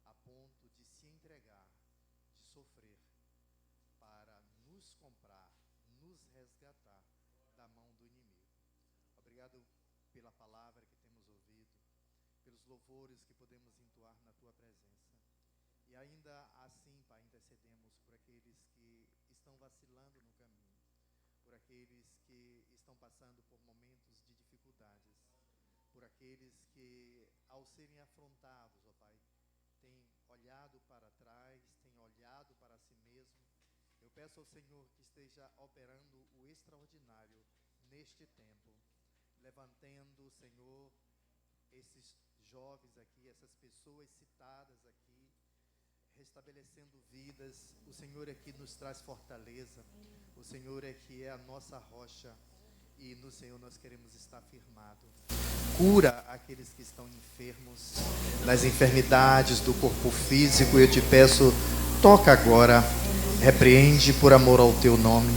a ponto de se entregar, de sofrer, para nos comprar, nos resgatar da mão do inimigo. Obrigado pela palavra que temos ouvido, pelos louvores que podemos entoar na Tua presença. E ainda assim, Pai, intercedemos por aqueles que estão vacilando no caminho, por aqueles que estão passando por momentos de dificuldades, por aqueles que, ao serem afrontados, ó Pai, têm olhado para trás, têm olhado para si mesmo. Eu peço ao Senhor que esteja operando o extraordinário neste tempo, levantando, Senhor, esses jovens aqui, essas pessoas citadas aqui, restabelecendo vidas. O Senhor é que nos traz fortaleza, o Senhor é que é a nossa rocha, e no Senhor nós queremos estar firmados. Cura aqueles que estão enfermos, nas enfermidades do corpo físico. Eu te peço, toca agora, repreende por amor ao Teu nome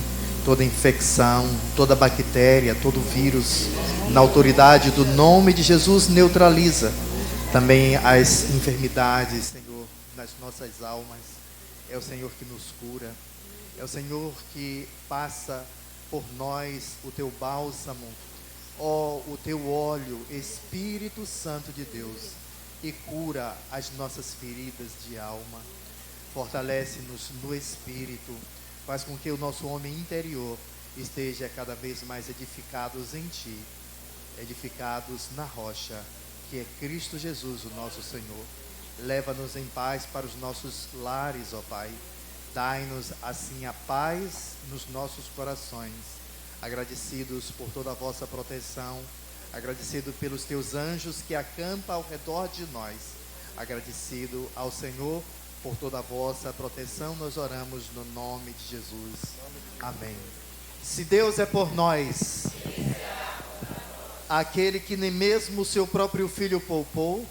toda infecção, toda bactéria, todo vírus, na autoridade do nome de Jesus, neutraliza também as enfermidades, Senhor, nas nossas almas. É o Senhor que nos cura, é o Senhor que passa por nós o Teu bálsamo, o Teu óleo, Espírito Santo de Deus, e cura as nossas feridas de alma. Fortalece-nos no Espírito, faz com que o nosso homem interior esteja cada vez mais edificados em Ti, edificados na rocha, que é Cristo Jesus, o nosso Senhor. Leva-nos em paz para os nossos lares, ó Pai. Dai-nos assim a paz nos nossos corações. Agradecidos por toda a vossa proteção, agradecido pelos Teus anjos que acampam ao redor de nós, agradecido ao Senhor por toda a vossa proteção, nós oramos no nome de Jesus. Amém. Se Deus é por nós, aquele que nem mesmo o seu próprio Filho poupou,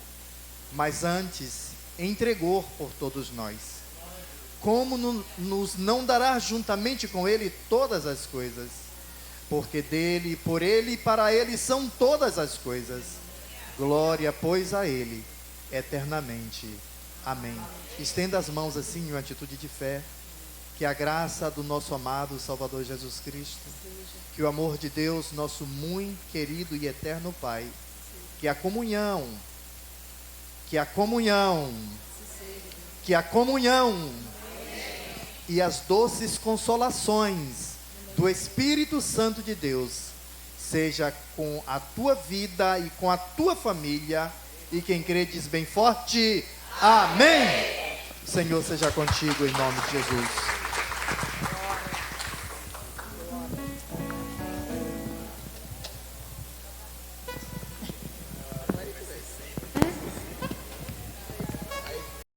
mas antes entregou por todos nós, como nos não dará juntamente com Ele todas as coisas? Porque dele, por Ele e para Ele são todas as coisas. Glória, pois, a Ele eternamente. Amém. Estenda as mãos assim em uma atitude de fé. Que a graça do nosso amado Salvador Jesus Cristo, que o amor de Deus, nosso muito querido e eterno Pai, que a comunhão e as doces consolações do Espírito Santo de Deus seja com a tua vida e com a tua família, e quem crê diz bem forte, amém. O Senhor seja contigo em nome de Jesus.